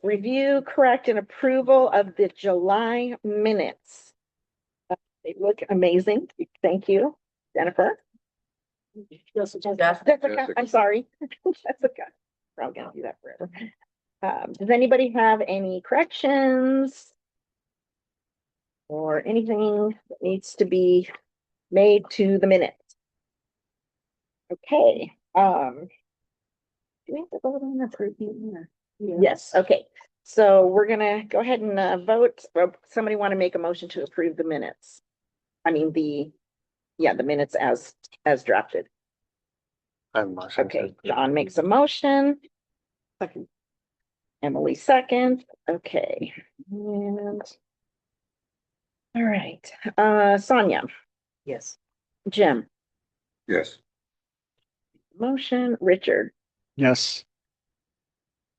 Review, correct, and approval of the July minutes. They look amazing. Thank you, Jennifer. Jessica, I'm sorry. Jessica. I'm gonna do that forever. Does anybody have any corrections? Or anything that needs to be made to the minutes? Okay, do we have to vote on approving? Yes, okay. So we're gonna go ahead and vote. Somebody want to make a motion to approve the minutes? I mean, the minutes as drafted. Okay, John makes a motion. Second. Emily second. Okay. And all right. Sonia, Yes. Jim, Yes. motion, Richard, Yes.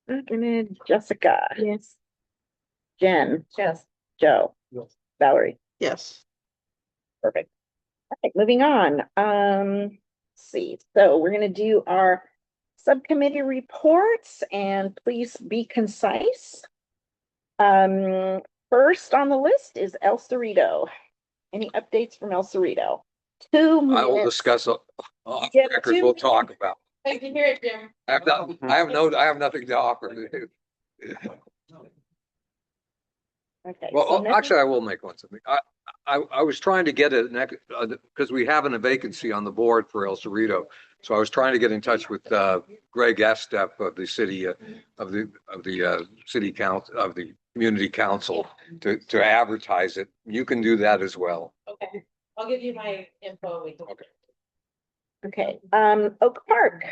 seconded, Jessica. Yes. Jen, Yes. Joe, Yes. Valerie. Yes. Perfect. All right, moving on. Let's see. So we're gonna do our subcommittee reports and please be concise. First on the list is El Cerrito. Any updates from El Cerrito? 2 minutes. I will discuss off Yeah, record. 2 We'll talk about. I can hear it, Jim. I have nothing to offer. Okay. Well, so next- actually, I will make one something. I was trying to get it because we have a vacancy on the board for El Cerrito. So I was trying to get in touch with Greg Estep of the city of the city council of the community council to advertise it. You can do that as well. Okay, I'll give you my info. Okay, Oak Park.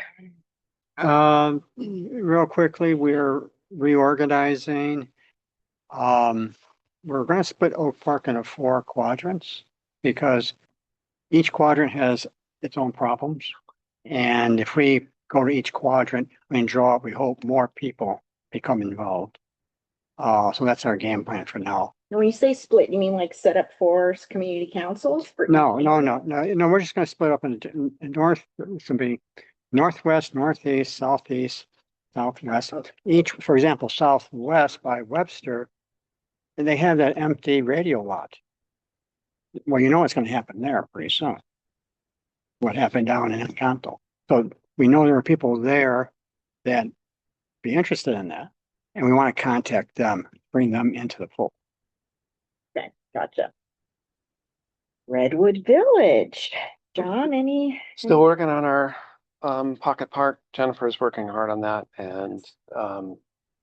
Real quickly, we're reorganizing. We're gonna split Oak Park into 4 quadrants because each quadrant has its own problems. And if we go to each quadrant and draw, we hope more people become involved. So that's our game plan for now. When you say split, you mean like set up 4 community councils? No, we're just gonna split up in north, it's gonna be northwest, northeast, southeast, southwest. Each, for example, southwest by Webster, and they have that empty radio lot. Well, you know what's gonna happen there pretty soon. What happened down in Encanto. So we know there are people there that be interested in that, and we want to contact them, bring them into the fold. Okay, gotcha. Redwood Village. John, Still working on our pocket park. Jennifer's working hard on that, and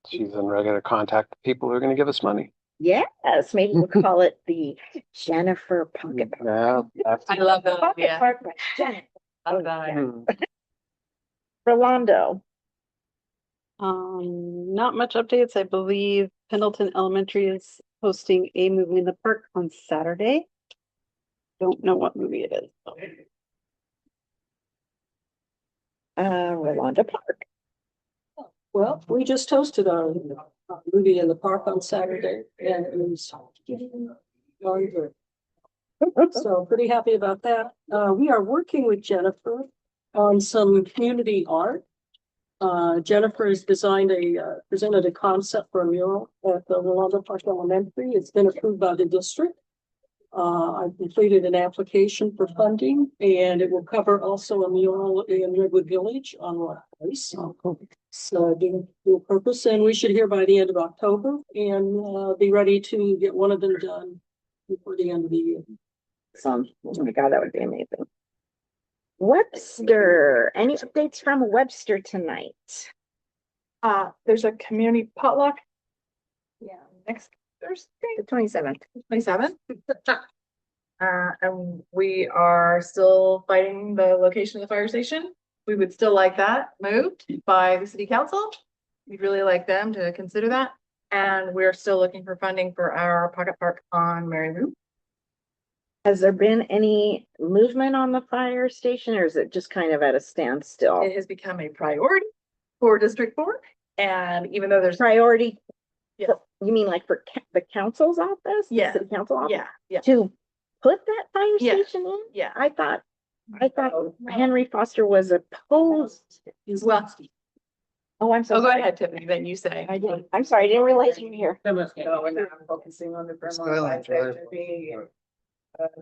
she's in regular contact with people who are going to give us money. Yes, maybe we'll call it the Jennifer Pocket Park. Yeah, I love that. Pocket Yeah. Park by Jennifer. Love that. Rolando. Not much updates. I believe Pendleton Elementary is hosting a movie in the park on Saturday. Don't know what movie it is. Rolando Park. Well, we just hosted our movie in the park on Saturday and it was very good. So pretty happy about that. We are working with Jennifer on some community art. Jennifer has presented a concept for a mural at the Rolando Park Elementary. It's been approved by the district. I've completed an application for funding and it will cover also a mural in Redwood Village on Rock Place. So dual purpose, and we should hear by the end of October and be ready to get one of them done before the end of the year. Oh my God, that would be amazing. Webster, any updates from Webster tonight? There's a community potluck. Yeah, next Thursday, The 27th. 27th. And we are still fighting the location of the fire station. We would still like that moved by the city council. We'd really like them to consider that. And we're still looking for funding for our pocket park on Mary Lou. Has there been any movement on the fire station or is it just kind of at a standstill? It has become a priority for District 4. And even though there's Priority, Yeah. you mean like for the council's office? The Yeah. City council office? yeah, To put that fire Yeah. station in? yeah. I thought Henry Foster was opposed. Well, Oh, I'm so go sorry. ahead, Tiffany, then you say. I'm sorry, I didn't realize you were here. Focusing on the Skyline Drive.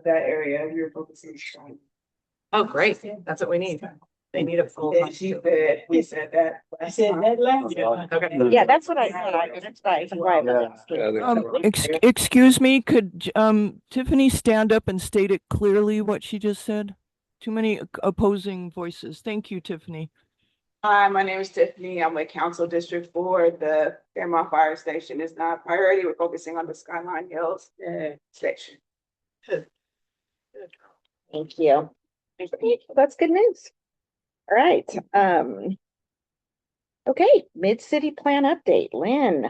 that area, you're focusing on. Oh, great. That's what we need. They need a full. She said, we said that. I said that last. Yeah, okay. Yeah, that's what I thought. That's why I was asking. Excuse me, could Tiffany stand up and state it clearly what she just said? Too many opposing voices. Thank you, Tiffany. Hi, my name is Tiffany. I'm with Council District 4. The Fairmont Fire Station is not a priority. We're focusing on the Skyline Hills station. Thank you. That's good news. All right. Okay, mid-city plan update, Lynn.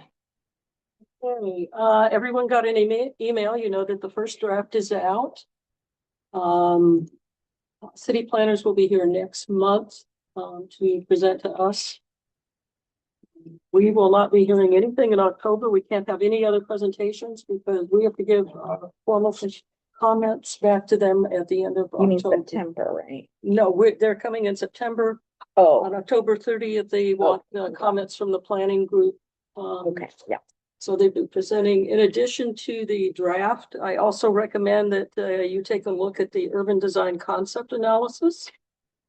Okay, everyone got an email, you know that the first draft is out. City planners will be here next month to present to us. We will not be hearing anything in October. We can't have any other presentations because we have to give formal comments back to them at the end of You mean October. September, right? No, they're coming in September. Oh, On October 30th, they want comments from the planning group. okay, yeah. So they've been presenting, in addition to the draft, I also recommend that you take a look at the urban design concept analysis.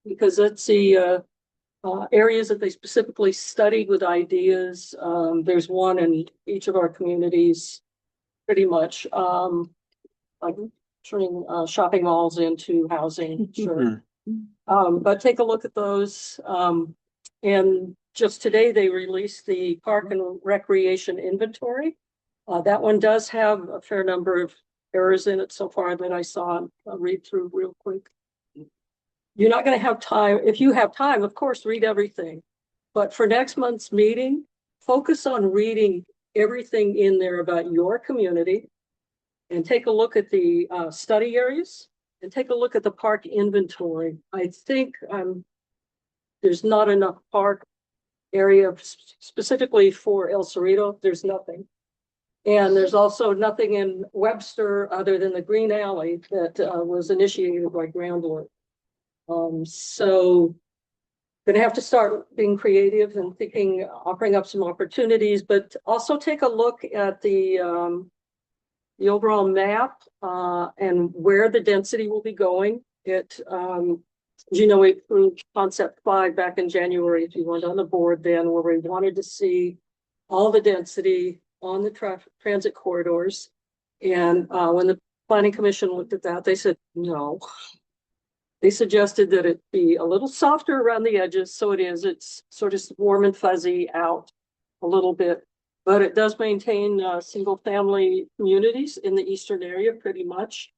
Because that's the areas that they specifically studied with ideas. There's one in each of our communities, pretty much, like turning shopping malls into housing, sure. But take a look at those. And just today, they released the park and recreation inventory. That one does have a fair number of errors in it so far that I saw. I'll read through real quick. You're not going to have time. If you have time, of course, read everything. But for next month's meeting, focus on reading everything in there about your community and take a look at the study areas and take a look at the park inventory. I think I'm there's not enough park area specifically for El Cerrito. There's nothing. And there's also nothing in Webster other than the Green Alley that was initiated by groundwork. So gonna have to start being creative and thinking, offering up some opportunities, but also take a look at the overall map and where the density will be going. It, you know, we approved concept 5 back in January, if you weren't on the board then, where we wanted to see all the density on the transit corridors. And when the planning commission looked at that, they said, no. They suggested that it be a little softer around the edges. So it's sort of warm and fuzzy out a little bit, but it does maintain single family communities in the eastern area pretty much.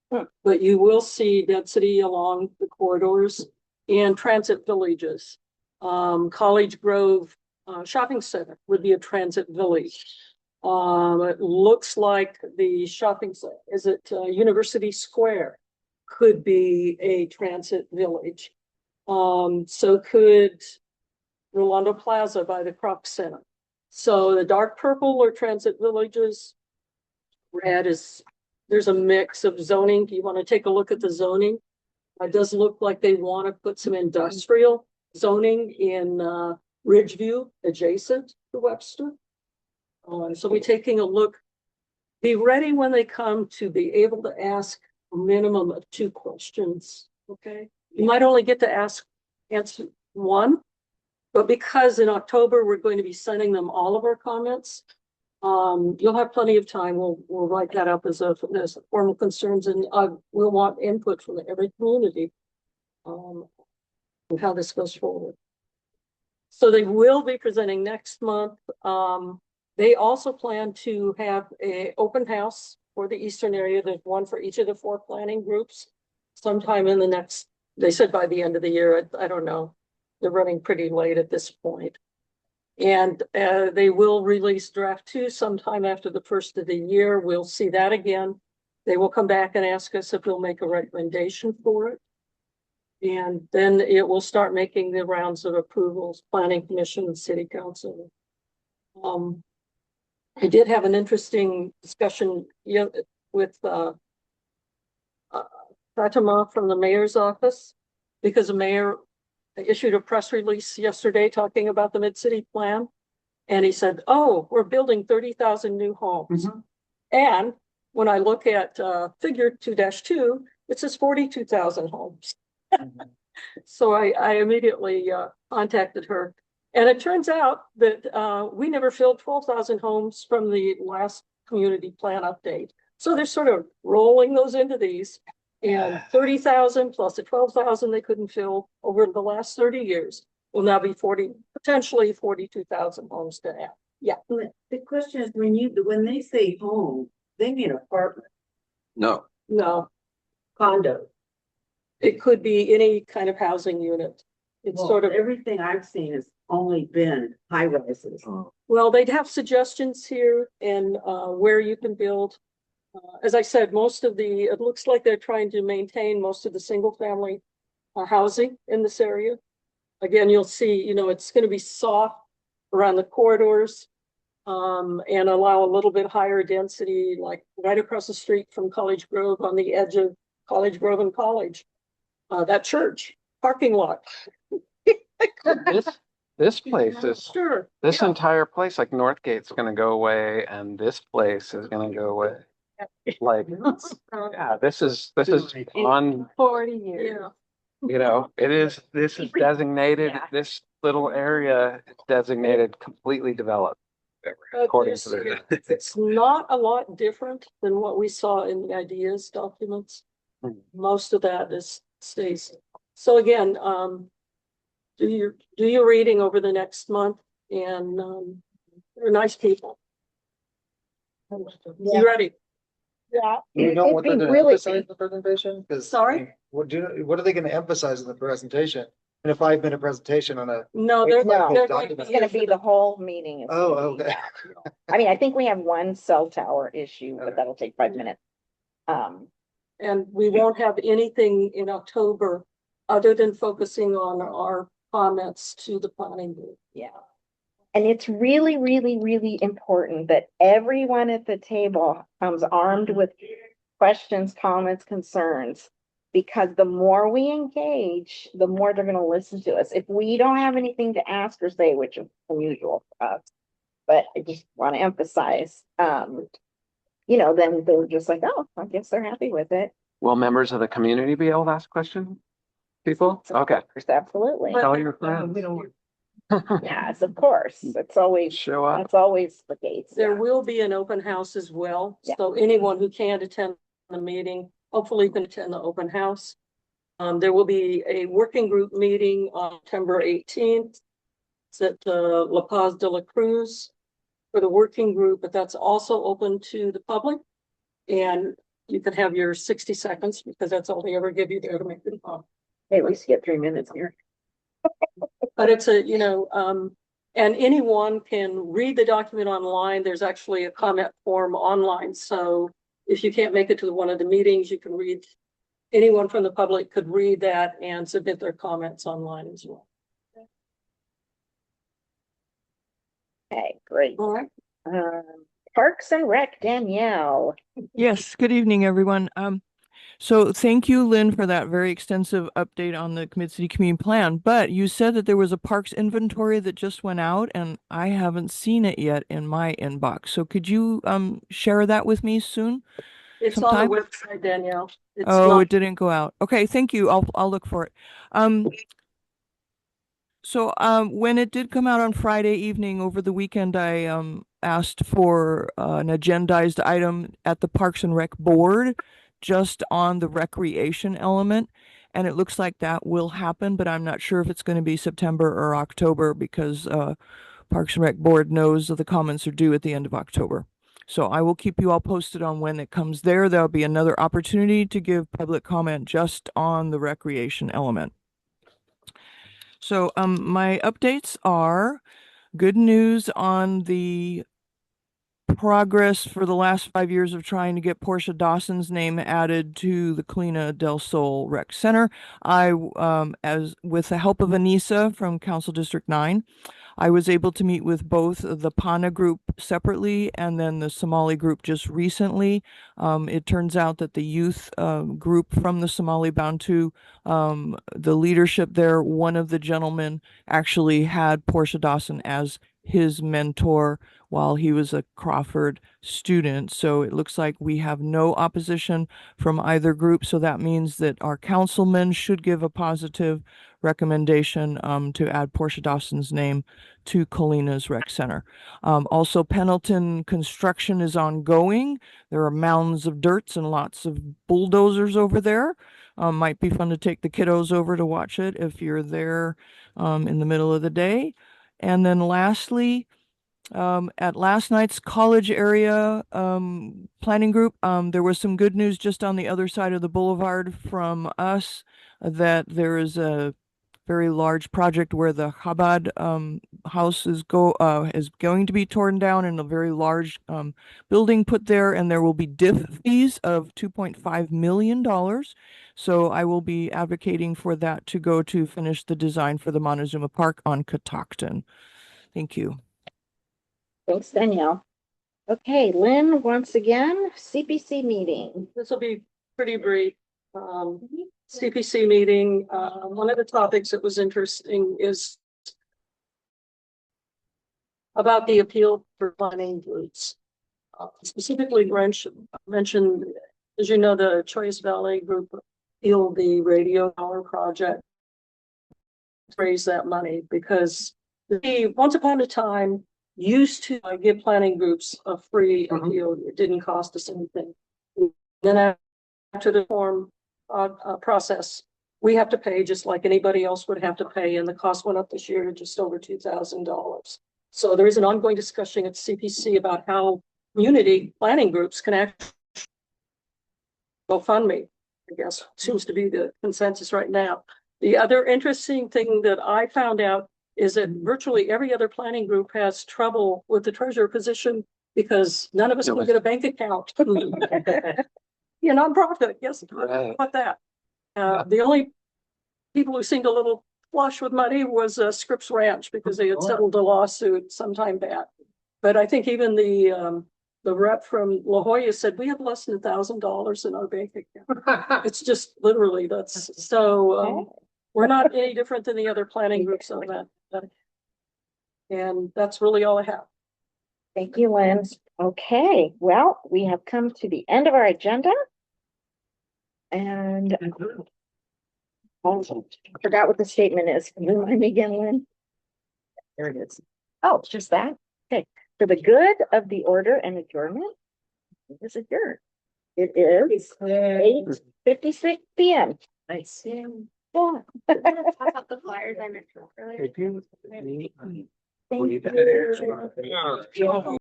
But you will see density along the corridors and transit villages. College Grove Shopping Center would be a transit village. It looks like the shopping center, is it University Square? Could be a transit village. So could Rolando Plaza by the Crop Center. So the dark purple are transit villages. Red is, there's a mix of zoning. You want to take a look at the zoning? It does look like they want to put some industrial zoning in Ridgeview adjacent to Webster. So we're taking a look. Be ready when they come to be able to ask a minimum of 2 questions, okay? You might only get to answer 1, but because in October, we're going to be sending them all of our comments, you'll have plenty of time. We'll write that up as formal concerns, and we'll want input from every community on how this goes forward. So they will be presenting next month. They also plan to have an open house for the eastern area. There's one for each of the 4 planning groups sometime in the next, they said by the end of the year. I don't know. They're running pretty late at this point. And they will release draft 2 sometime after the first of the year. We'll see that again. They will come back and ask us if we'll make a recommendation for it. And then it will start making the rounds of approvals, planning commission and city council. I did have an interesting discussion with Fatima from the mayor's office, because the mayor issued a press release yesterday talking about the mid-city plan. And he said, oh, we're building 30,000 new homes. And when I look at figure 2-2, it says 42,000 homes. So I immediately contacted her. And it turns out that we never filled 12,000 homes from the last community plan update. So they're sort of rolling those into these, and 30,000 plus the 12,000 they couldn't fill over the last 30 years will now be potentially 42,000 homes to have. Yeah. The question is, when they say home, they mean apartment. No. Condo. It could be any kind of housing unit. It's sort of everything I've seen has only been high rises. Well, they'd have suggestions here and where you can build. As I said, it looks like they're trying to maintain most of the single family housing in this area. Again, you'll see, it's going to be soft around the corridors and allow a little bit higher density, like right across the street from College Grove on the edge of College Grove and College. That church parking lot. This place is sure. This entire place, like Northgate's gonna go away, and this place is gonna go away. Like, yeah, this is on 40 years. This is designated, this little area is designated completely developed. According to the. It's not a lot different than what we saw in the ideas documents. Most of that stays. So again, do your reading over the next month, and they're nice people. You ready? Yeah. You know what they're It'd be gonna really- emphasize in the presentation? 'Cause, Sorry? What are they gonna emphasize in the presentation? In a 5-minute presentation on a. No, they're It's gonna be the whole meeting. It's Oh, gonna be- okay. I mean, I think we have one cell tower issue, but that'll take 5 minutes. And we won't have anything in October other than focusing on our comments to the planning board. Yeah. And it's really, really, really important that everyone at the table comes armed with questions, comments, concerns. Because the more we engage, the more they're gonna listen to us. If we don't have anything to ask or say, which is unusual for us, but I just want to emphasize, you know, then they're just like, oh, I guess they're happy with it. Will members of the community be able to ask questions? People? Okay. Absolutely. Tell your friends. Yes, of course. It's always, Show up. that's always the case. There Yeah. will be an open house as well, Yeah. so anyone who can't attend the meeting, hopefully can attend the open house. There will be a working group meeting on September 18th. It's at La Paz de la Cruz for the working group, but that's also open to the public. And you can have your 60 seconds because that's all they ever give you there to make it up. Hey, at least you get 3 minutes here. But it's a, you know, and anyone can read the document online. There's actually a comment form online. So if you can't make it to one of the meetings, you can read, anyone from the public could read that and submit their comments online as well. Okay, great. All right. Parks and Rec, Danielle. Yes, good evening, everyone. So thank you, Lynn, for that very extensive update on the Mid-City Community Plan. But you said that there was a parks inventory that just went out, and I haven't seen it yet in my inbox. So could you share that with me soon? It's sometime? on the website, Danielle. It's Oh, not, it didn't go out. Okay, thank you. I'll look for it. So when it did come out on Friday evening over the weekend, I asked for an agendized item at the Parks and Rec board just on the recreation element. And it looks like that will happen, but I'm not sure if it's going to be September or October because Parks and Rec board knows that the comments are due at the end of October. So I will keep you all posted on when it comes there. There'll be another opportunity to give public comment just on the recreation element. So my updates are good news on the progress for the last 5 years of trying to get Portia Dawson's name added to the Colina del Sol Rec Center. I, as with the help of Anissa from Council District 9, I was able to meet with both the Pana group separately and then the Somali group just recently. It turns out that the youth group from the Somali Bantu, the leadership there, one of the gentlemen actually had Portia Dawson as his mentor while he was a Crawford student. So it looks like we have no opposition from either group. So that means that our councilmen should give a positive recommendation to add Portia Dawson's name to Colina's Rec Center. Also, Pendleton construction is ongoing. There are mounds of dirts and lots of bulldozers over there. Might be fun to take the kiddos over to watch it if you're there in the middle of the day. And then lastly, at last night's college area planning group, there was some good news just on the other side of the boulevard from us that there is a very large project where the Chabad house is going to be torn down and a very large building put there, and there will be DIF fees of $2.5 million. So I will be advocating for that to go to finish the design for the Montezuma Park on Catoctin. Thank you. Thanks, Danielle. Okay, Lynn, once again, CPC meeting. this will be pretty brief. CPC meeting, one of the topics that was interesting is about the appeal for planning groups. Specifically, mentioned, as you know, the Choice Valley group appealed the radio tower project to raise that money because we, once upon a time, used to give planning groups a free appeal. It didn't cost us anything. Then after the form process, we have to pay just like anybody else would have to pay, and the cost went up this year to just over $2,000. So there is an ongoing discussion at CPC about how community planning groups can actually GoFundMe, I guess, seems to be the consensus right now. The other interesting thing that I found out is that virtually every other planning group has trouble with the treasurer position because none of us can get a bank account. You're nonprofit, yes, Right. about that. The only people who seemed a little flush with money was Scripps Ranch because they had settled a lawsuit sometime back. But I think even the rep from La Jolla said, we have less than $1,000 in our bank account. It's just literally, that's so, we're not any different than the other planning groups on that. And that's really all I have. Thank you, Lynn. Okay, well, we have come to the end of our agenda. And I forgot what the statement is. Can you remind me again, Lynn? There it is. Oh, it's just that. Okay. For the good of the order and adjournment, it is adjourned. It is 8:56 p.m. I see. Yeah. The flyers I mentioned earlier. Thank you.